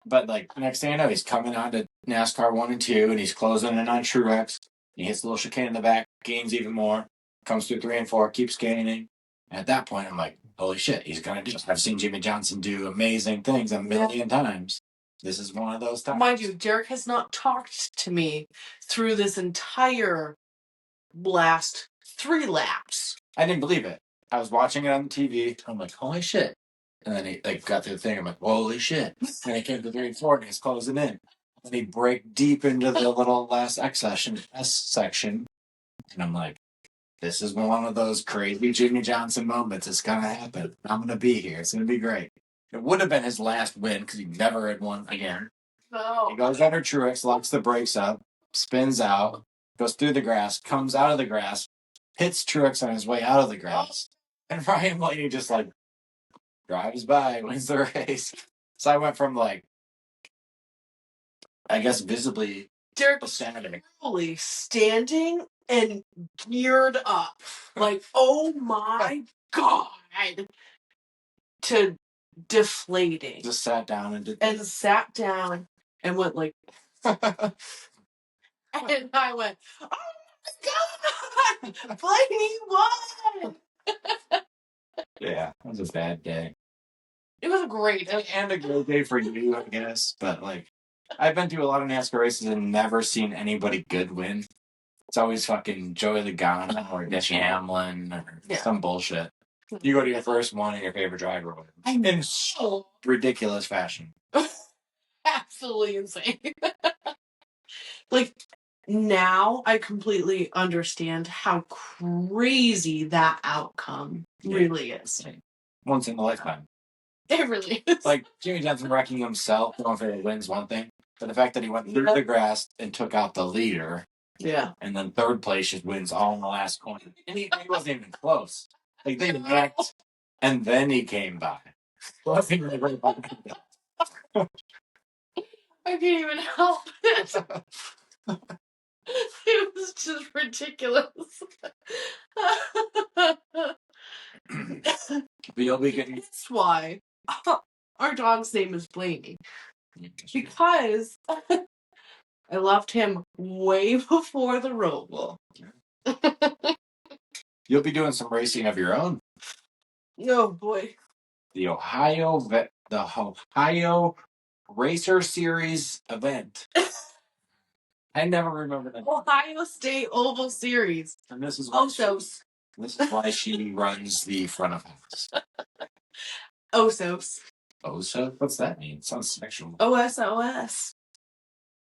But like the next thing I know, he's coming on to NASCAR 1 and 2, and he's closing in on Truex. He hits a little chicane in the back, gains even more, comes through 3 and 4, keeps gaining. And at that point, I'm like, holy shit, he's going to do it. I've seen Jimmy Johnson do amazing things a million times. This is one of those times. Mind you, Derreck has not talked to me through this entire last 3 laps. I didn't believe it. I was watching it on the TV. I'm like, holy shit. And then he got through the thing. I'm like, holy shit. And he came to 3 and 4 and he's closing in. And he break deep into the little last S section. And I'm like, this is one of those crazy Jimmy Johnson moments. It's going to happen. I'm going to be here. It's going to be great. It would have been his last win because he never had won again. No. He goes under Truex, locks the brakes up, spins out, goes through the grass, comes out of the grass, hits Truex on his way out of the grass. And Ryan Blaney just drives by, wins the race. So I went from I guess visibly Derreck standing and geared up. Like, oh my God. To deflating. Just sat down and went like. And I went, oh my God! Blaney won! Yeah, it was a bad day. It was a great day. And a great day for you, I guess. But I've been to a lot of NASCAR races and never seen anybody good win. It's always fucking Joey Logano or Jesse Hamlin or some bullshit. You go to your first one and your favorite driver wins. I know. In so ridiculous fashion. Absolutely insane. Now I completely understand how crazy that outcome really is. Once in a lifetime. It really is. Jimmy Johnson wrecking himself, going for the wins, one thing. But the fact that he went through the grass and took out the leader. Yeah. And then third place just wins all in the last corner. And he wasn't even close. They wrecked, and then he came by. Wasn't really right by. I can't even help it. It was just ridiculous. That's why our dog's name is Blaney. Because I loved him way before the Roval. You'll be doing some racing of your own. Oh boy. The Ohio Racer Series event. I never remember that. Ohio State Oval Series. And this is why she runs the front of house. Osos. Osos? What's that mean? It sounds sexual. OSOS.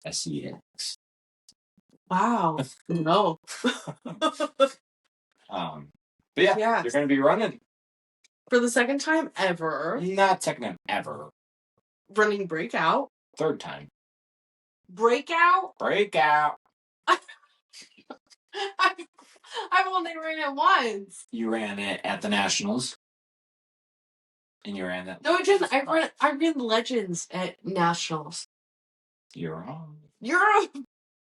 SEX. Wow. No. But yeah, you're going to be running. For the second time ever. Not second time ever. Running Breakout. Third time. Breakout? I've only ran it once. You ran it at the Nationals. And you ran that. No, I didn't. I ran Legends at Nationals. You're wrong. You're a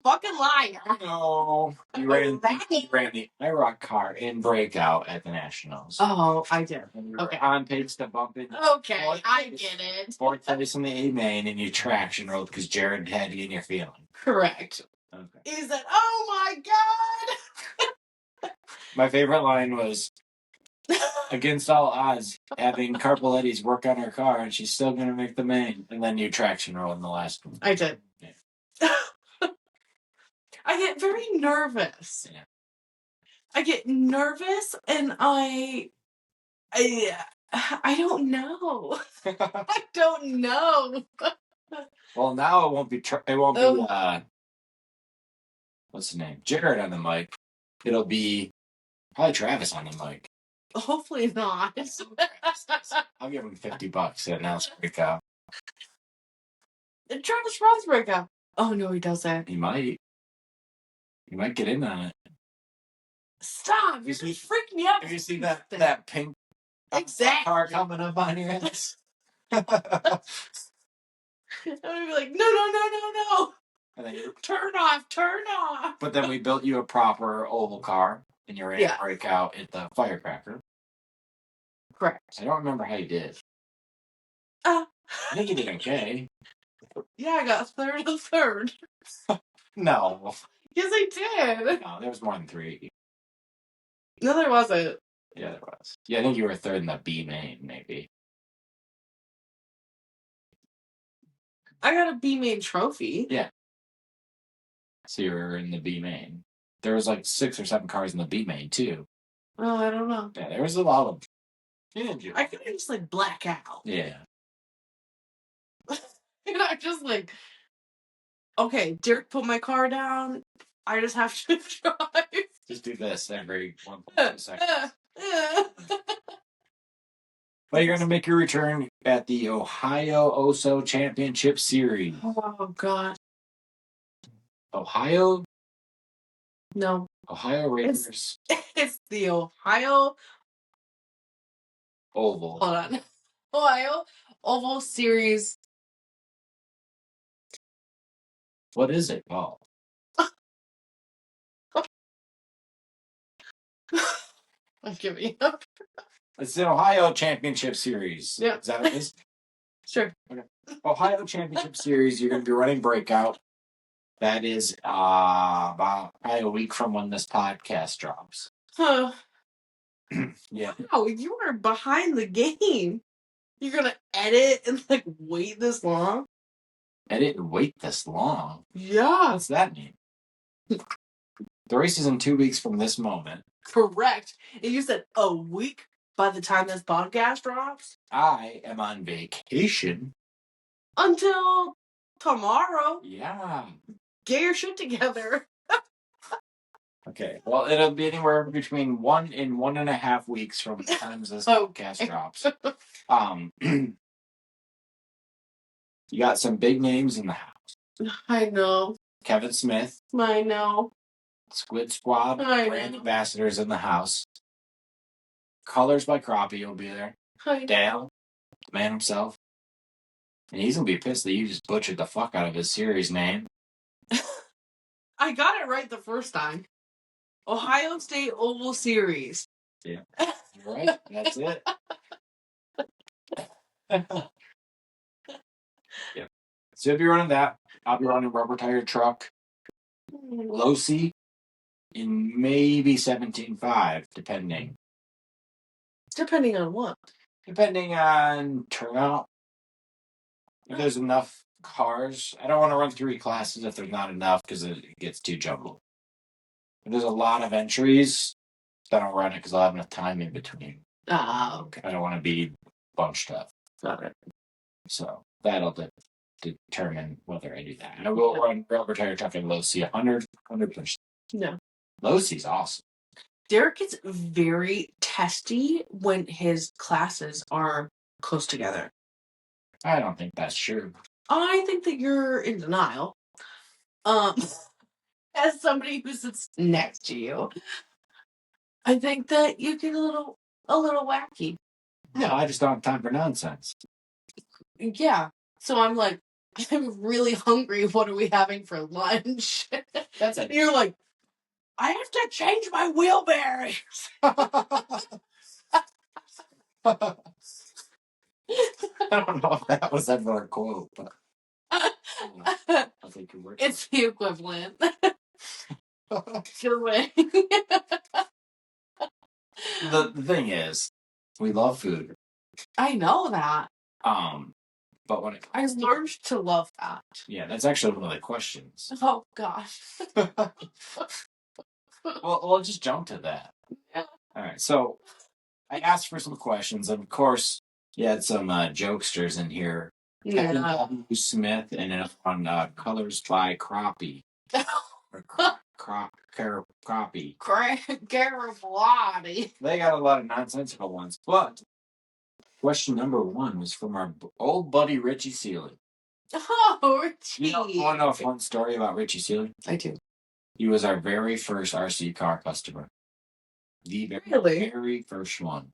fucking liar. No. You ran the IROC car in Breakout at the Nationals. Oh, I did. Okay. On pace to bump it. Okay, I get it. Fourth place in the A main and you traction rolled because Jared had you in your feeling. Correct. Okay. He said, "Oh my God!" My favorite line was, against all odds, having Carpelletti's work on her car, and she's still going to make the main. And then you traction roll in the last one. I did. Yeah. I get very nervous. Yeah. I get nervous, and I don't know. I don't know. Well, now it won't be. What's his name? Jared on the mic. It'll be probably Travis on the mic. Hopefully not. I'll give him $50 and now it's break out. Travis runs break out. Oh no, he doesn't. He might. He might get in on it. Stop! You're just freaking me out. Have you seen that pink car coming up on your ass? I'm gonna be like, no. And then you turn off. But then we built you a proper oval car, and you ran to break out at the firecracker. Correct. I don't remember how you did. I think you did okay. Yeah, I got third and third. No. Yes, I did. No, there was more than 3. No, there wasn't. Yeah, there was. Yeah, I think you were third in the B main, maybe. I got a B main trophy. Yeah. So you were in the B main. There was like 6 or 7 cars in the B main too. Oh, I don't know. Yeah, there was a lot of them. I could just like black out. Yeah. And I'm just like, okay, Derek put my car down. I just have to drive. Just do this every 1.2 seconds. But you're going to make your return at the Ohio OSO Championship Series. Oh, God. Ohio? No. Ohio Racers. It's the Ohio Oval. Hold on. Ohio Oval Series. What is it called? I'm giving up. It's the Ohio Championship Series. Yeah. Is that what it is? Sure. Okay. Ohio Championship Series, you're going to be running Breakout. That is about probably a week from when this podcast drops. Huh. Yeah. Wow, you are behind the game. You're going to edit and like wait this long? Edit and wait this long? Yeah. What's that mean? The race is in 2 weeks from this moment. Correct. And you said a week by the time this podcast drops? I am on vacation. Until tomorrow. Yeah. Get your shit together. Okay. Well, it'll be anywhere between 1 and 1.5 weeks from the time this podcast drops. You got some big names in the house. I know. Kevin Smith. I know. Squid Squad. Brand ambassadors in the house. Colors by Kraken will be there. Dale, the man himself. And he's going to be pissed that you just butchered the fuck out of his series name. I got it right the first time. Ohio State Oval Series. Yeah. You're right. That's it. Yeah. So if you're running that, I'll be running rubber tire truck. Low C in maybe 17.5, depending. Depending on what? Depending on turnout. If there's enough cars. I don't want to run 3 classes if there's not enough because it gets too jumbled. If there's a lot of entries, then I'll run it because I'll have enough time in between. Ah, okay. I don't want to be bunched up. Got it. So that'll determine whether I do that. I will run rubber tire truck in low C 100%. No. Low C's awesome. Derek gets very testy when his classes are close together. I don't think that's true. I think that you're in denial. As somebody who sits next to you, I think that you get a little wacky. No, I just don't have time for nonsense. Yeah. So I'm like, I'm really hungry. What are we having for lunch? That's it. You're like, I have to change my wheelbarrows. I don't know if that was ever a quote, but I think it works. It's the equivalent. Good way. The thing is, we love food. I know that. But when I learned to love that. Yeah, that's actually one of the questions. Oh gosh. Well, we'll just jump to that. Yeah. All right, so I asked for some questions, and of course, you had some jokesters in here. Kevin W. Smith and on Colors by Crappy. Or Crappy. Carapellatti. They got a lot of nonsensical ones, but question number 1 was from our old buddy Richie Seeley. Oh, Richie. You want to know a fun story about Richie Seeley? I do. He was our very first RC car customer. The very first one.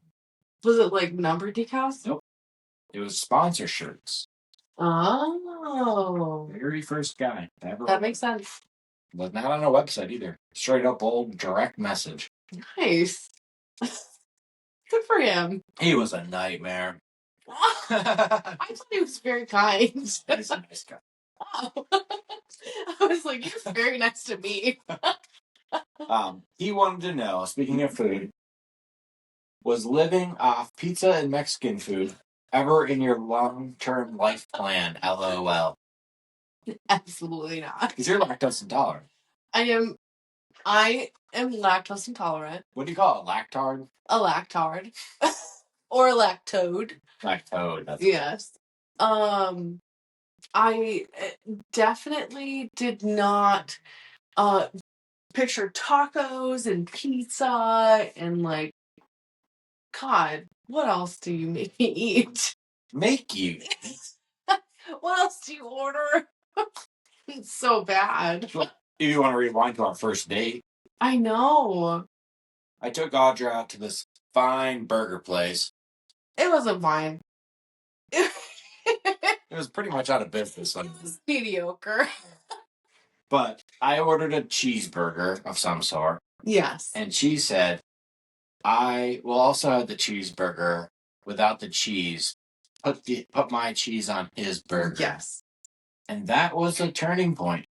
Was it like number decals? Nope. It was sponsor shirts. Oh. Very first guy ever. That makes sense. Was not on a website either. Straight up old direct message. Nice. Good for him. He was a nightmare. I thought he was very kind. He's a nice guy. Oh. I was like, you're very nice to me. He wanted to know, speaking of food, was living off pizza and Mexican food ever in your long-term life plan? LOL. Absolutely not. Because you're lactose intolerant. I am lactose intolerant. What do you call it? Lactard? A lactard. Or a lactode. Lactode. That's yes. I definitely did not picture tacos and pizza and like, God, what else do you make me eat? Make you? What else do you order? It's so bad. Do you want to rewind to our first date? I know. I took Audra out to this fine burger place. It wasn't fine. It was pretty much out of business. It was mediocre. But I ordered a cheeseburger of some sort. Yes. And she said, I will also have the cheeseburger without the cheese. Put my cheese on his burger. Yes. And that was a turning point.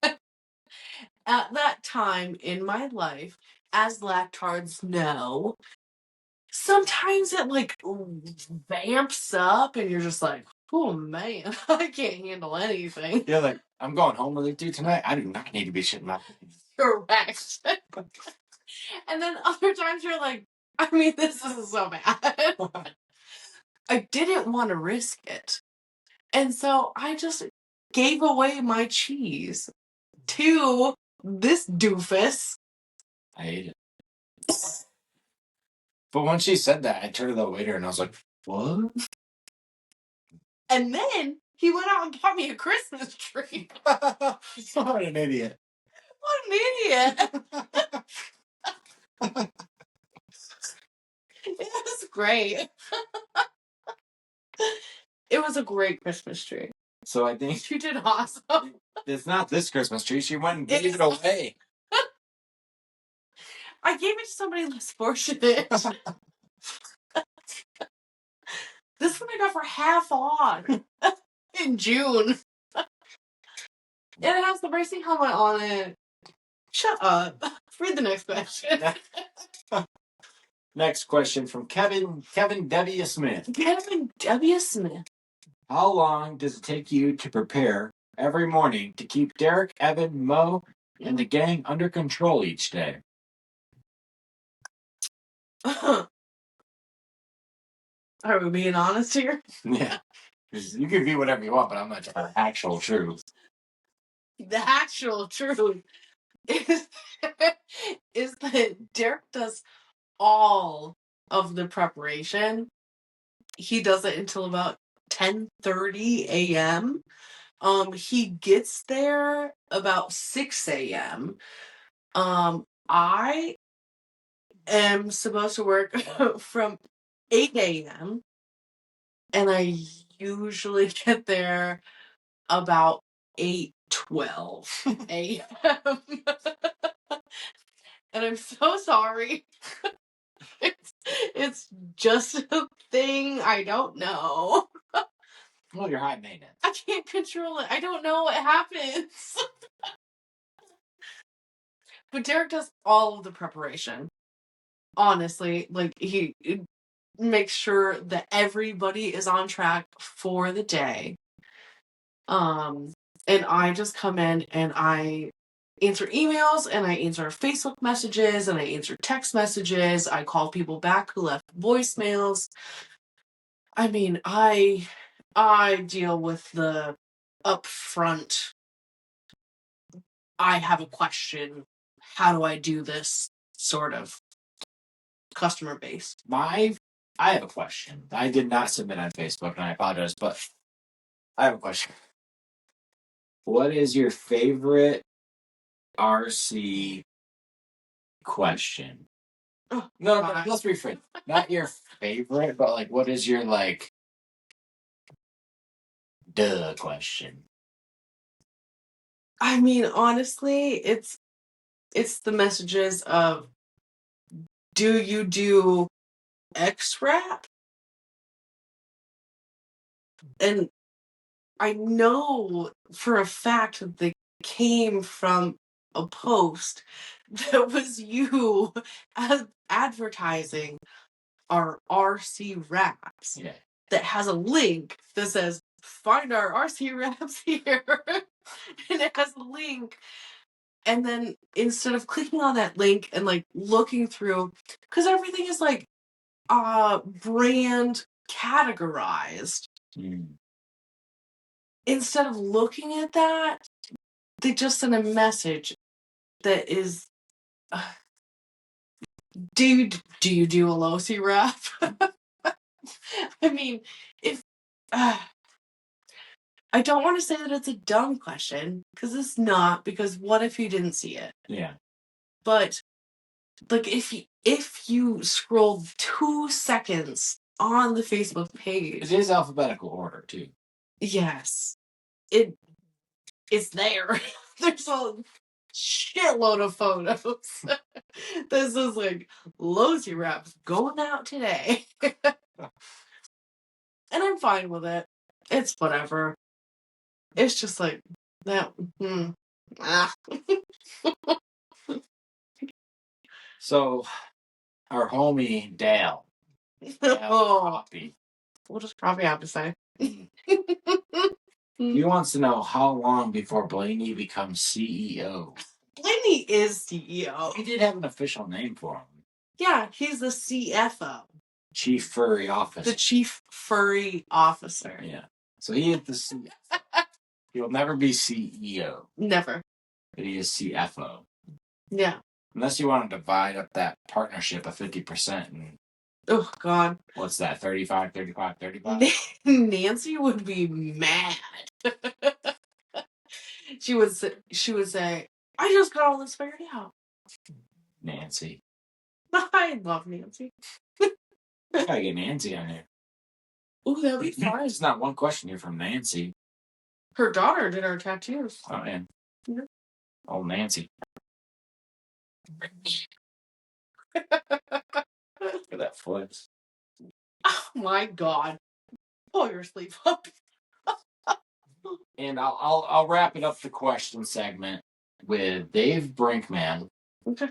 At that time in my life, as lactards know, sometimes it like vamps up and you're just like, oh man, I can't handle anything. You're like, I'm going home with you tonight. I do not need to be shitting my pants. Correct. And then other times you're like, I mean, this is so bad. I didn't want to risk it. And so I just gave away my cheese to this doofus. I ate it. But when she said that, I turned to the waiter and I was like, what? And then he went out and bought me a Christmas tree. What an idiot. What an idiot. It was great. It was a great Christmas tree. So I think She did awesome. It's not this Christmas tree. She went and gave it away. I gave it to somebody less fortunate. This one I got for half off in June. It has the racing helmet on it. Shut up. Read the next question. Next question from Kevin W. Smith. Kevin W. Smith. How long does it take you to prepare every morning to keep Derreck, Evan, Mo, and the gang under control each day? Are we being honest here? Yeah. You can be whatever you want, but I'm not telling the actual truth. The actual truth is that Derreck does all of the preparation. He does it until about 10:30 a.m. He gets there about 6 a.m. I am supposed to work from 8 a.m. and I usually get there about 8:12 a.m. And I'm so sorry. It's just a thing I don't know. Well, you're high maintenance. I can't control it. I don't know what happens. But Derreck does all of the preparation. Honestly, like he makes sure that everybody is on track for the day. And I just come in and I answer emails and I answer Facebook messages and I answer text messages. I call people back who left voicemails. I mean, I deal with the upfront, I have a question, how do I do this sort of customer base. I have a question. I did not submit on Facebook, and I apologize, but I have a question. What is your favorite RC question? Oh, no, let's rephrase. Not your favorite, but like, what is your like, duh question? I mean, honestly, it's the messages of, do you do X wrap? And I know for a fact that they came from a post that was you advertising our RC wraps. Yeah. That has a link that says, find our RC wraps here. And it has a link. And then instead of clicking on that link and like looking through, because everything is like brand categorized. Instead of looking at that, they just send a message that is, do you do a low-C wrap? I mean, if I don't want to say that it's a dumb question, because it's not, because what if you didn't see it? Yeah. But like if you scroll 2 seconds on the Facebook page. It is alphabetical order too. Yes. It's there. There's a shitload of photos. This is like low-C wraps going out today. And I'm fine with it. It's whatever. It's just like that. So, our homie Dale. Carpy. What does Carpy have to say? He wants to know how long before Blaney becomes CEO. Blaney is CEO. He did have an official name for him. Yeah, he's the CFO. Chief Furry Officer. The Chief Furry Officer. Yeah. So he is the CFO. He will never be CEO. Never. But he is CFO. Yeah. Unless you want to divide up that partnership of 50% and... Oh, God. What's that, 35? Nancy would be mad. She would say, I just got all this figured out. Nancy. I love Nancy. Gotta get Nancy on here. Ooh, that'd be fun. It's not one question here from Nancy. Her daughter did our tattoos. Oh, man. Yeah. Oh, Nancy. Look at that flex. Oh, my God. Pull your sleeve up. And I'll wrap it up the question segment with Dave Brinkman. Okay.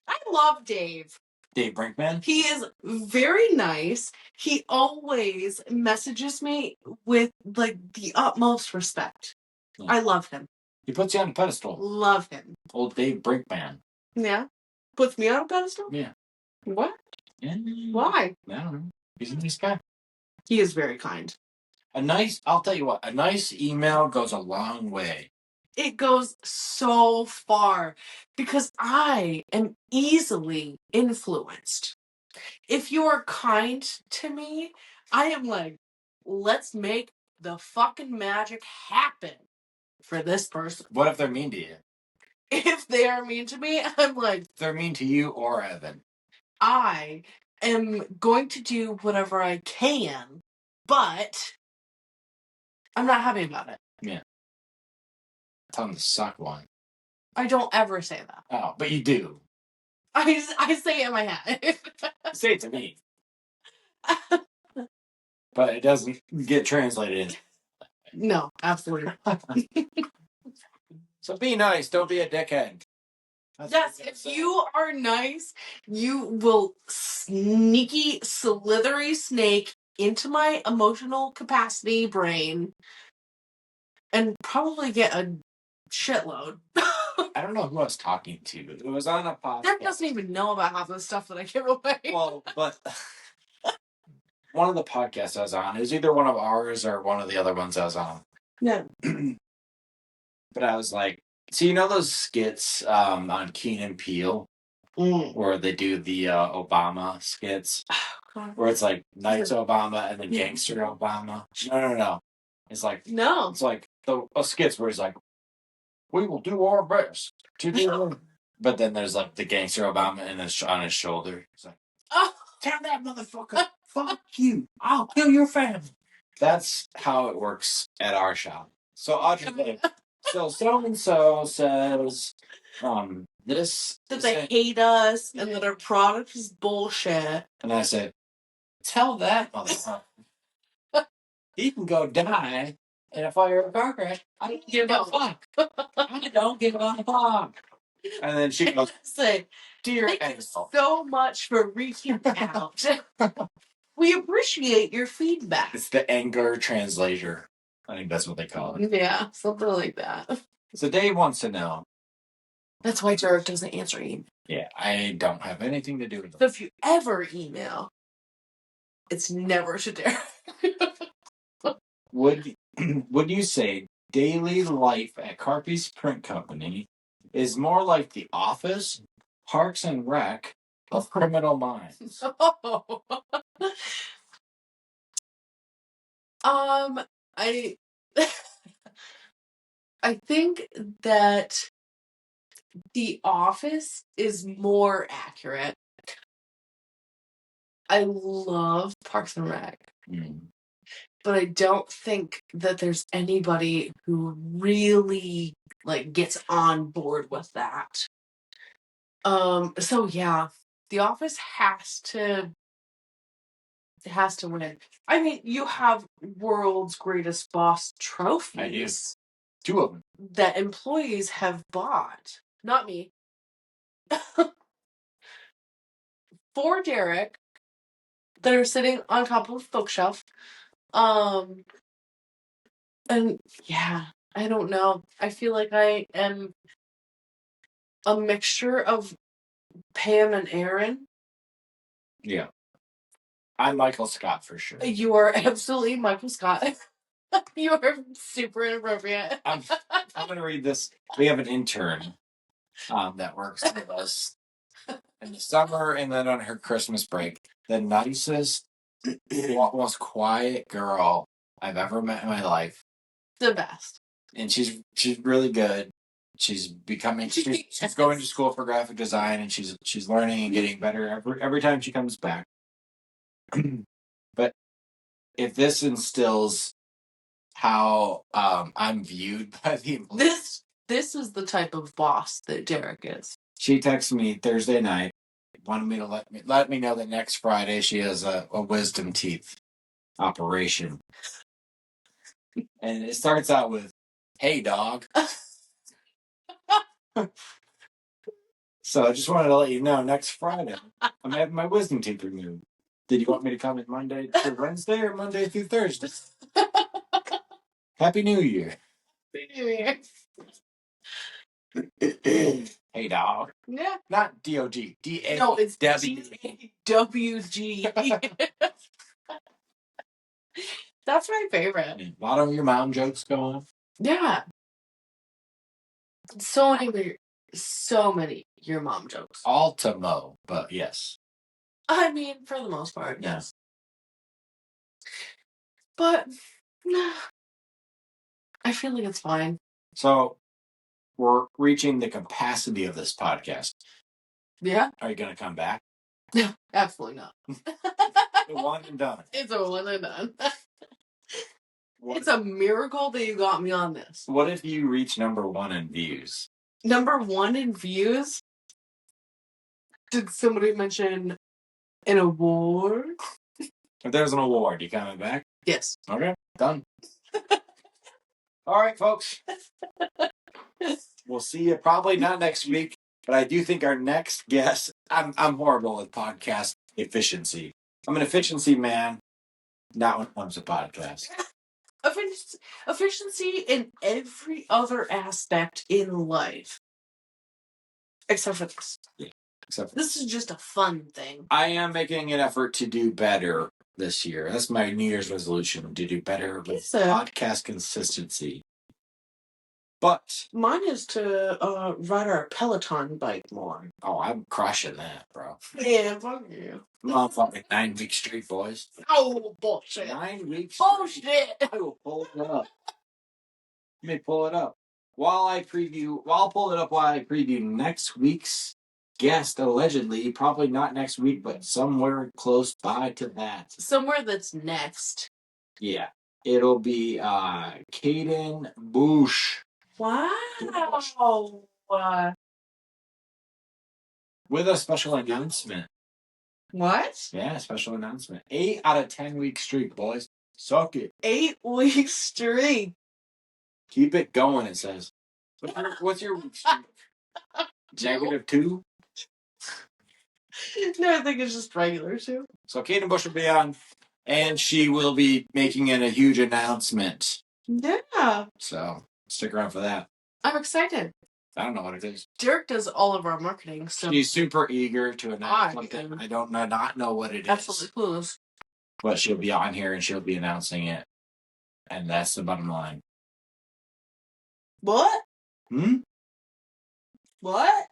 I love Dave. Dave Brinkman? He is very nice. He always messages me with like the utmost respect. Yeah. I love him. He puts you on a pedestal. Love him. Old Dave Brinkman. Yeah? Puts me on a pedestal? Yeah. What? Yeah. Why? I don't know. He's a nice guy. He is very kind. I'll tell you what, a nice email goes a long way. It goes so far because I am easily influenced. If you are kind to me, I am like, let's make the fucking magic happen for this person. What if they're mean to you? If they are mean to me, I'm like... If they're mean to you or Evan. I am going to do whatever I can, but I'm not happy about it. Yeah. Tell them to suck one. I don't ever say that. Oh, but you do. I say it in my head. Say it to me. But it doesn't get translated. No, absolutely not. So be nice. Don't be a dickhead. Yes, if you are nice, you will sneaky, slithery snake into my emotional capacity brain and probably get a shitload. I don't know who I was talking to. It was on a podcast. Derek doesn't even know about half the stuff that I give away. Well, but one of the podcasts I was on, it was either one of ours or one of the other ones I was on. Yeah. But I was like, so you know those skits on Key and Peele where they do the Obama skits? Where it's like Nice Obama and then Gangster Obama? No. It's like the skits where he's like, we will do our best to do. But then there's like the Gangster Obama and on his shoulder. He's like, oh, tell that motherfucker, fuck you. I'll kill your family. That's how it works at our shop. So Audra, like, so-and-so says, this... That they hate us and that our product is bullshit. And I said, tell that motherfucker he can go die in a fire car crash. I don't give a fuck. I don't give a fuck. And then she goes, say, dear thank you so much for reaching out. We appreciate your feedback. It's the anger translator. I think that's what they call it. Yeah, something like that. So Dave wants to know. That's why Derek doesn't answer email. Yeah, I don't have anything to do with it. So if you ever email, it's never to Derek. Would you say daily life at Carpy's print company is more like The Office, Parks and Rec, of Criminal Minds? I think that The Office is more accurate. I love Parks and Rec. But I don't think that there's anybody who really gets on board with that. So yeah, The Office has to win. I mean, you have World's Greatest Boss trophies. I do. 2 of them. That employees have bought. Not me. For Derek, that are sitting on top of a bookshelf. And yeah, I don't know. I feel like I am a mixture of Pam and Aaron. Yeah. I'm Michael Scott for sure. You are absolutely Michael Scott. You are super inappropriate. I'm going to read this. We have an intern that works with us in the summer and then on her Christmas break. The nicest, most quiet girl I've ever met in my life. The best. And she's really good. She's becoming. She's going to school for graphic design, and she's learning and getting better every time she comes back. But if this instills how I'm viewed by the employees, this is the type of boss that Derek is. She texted me Thursday night, wanted me to let me know that next Friday she has a wisdom teeth operation. And it starts out with, "Hey, dog." So I just wanted to let you know, next Friday, I'm having my wisdom teeth removed. Did you want me to come in Monday through Wednesday or Monday through Thursday? Happy New Year. Happy New Year. Hey, dog. Yeah. Not D-O-G. D-A. No, it's D-W-G. That's my favorite. A lot of your mom jokes go on. Yeah. So many your mom jokes. All to Mo, but yes. I mean, for the most part, yes. But I feel like it's fine. So we're reaching the capacity of this podcast. Yeah. Are you going to come back? No, absolutely not. One and done. It's a one and done. It's a miracle that you got me on this. What if you reach number 1 in views? Number 1 in views? Did somebody mention an award? If there's an award, you coming back? Yes. Okay, done. All right, folks. We'll see you probably not next week. But I do think our next guest, I'm horrible with podcast efficiency. I'm an efficiency man, not when it comes to podcasts. Efficiency in every other aspect in life. Except for this. Yeah. Except for this is just a fun thing. I am making an effort to do better this year. That's my New Year's resolution, to do better with podcast consistency. But mine is to ride our Peloton bike more. Oh, I'm crushing that, bro. Yeah, fuck you. I'm on fucking 9 weeks straight, boys. Oh, bullshit. 9 weeks bullshit. I will pull it up. Let me pull it up. I'll pull it up while I preview next week's guest, allegedly. Probably not next week, but somewhere close by to that. Somewhere that's next. Yeah. It'll be Caden Bush. Wow. With a special announcement. What? Yeah, special announcement. 8 out of 10 week streak, boys. Suck it. 8 weeks straight. Keep it going, it says. What's your week streak? -2? No, I think it's just regular too. So Kaden Bush will be on, and she will be making a huge announcement. Yeah. So stick around for that. I'm excited. I don't know what it is. Derreck does all of our marketing, so she's super eager to announce something. I don't know what it is. Absolutely clueless. But she'll be on here and she'll be announcing it. And that's the bottom line. What? What?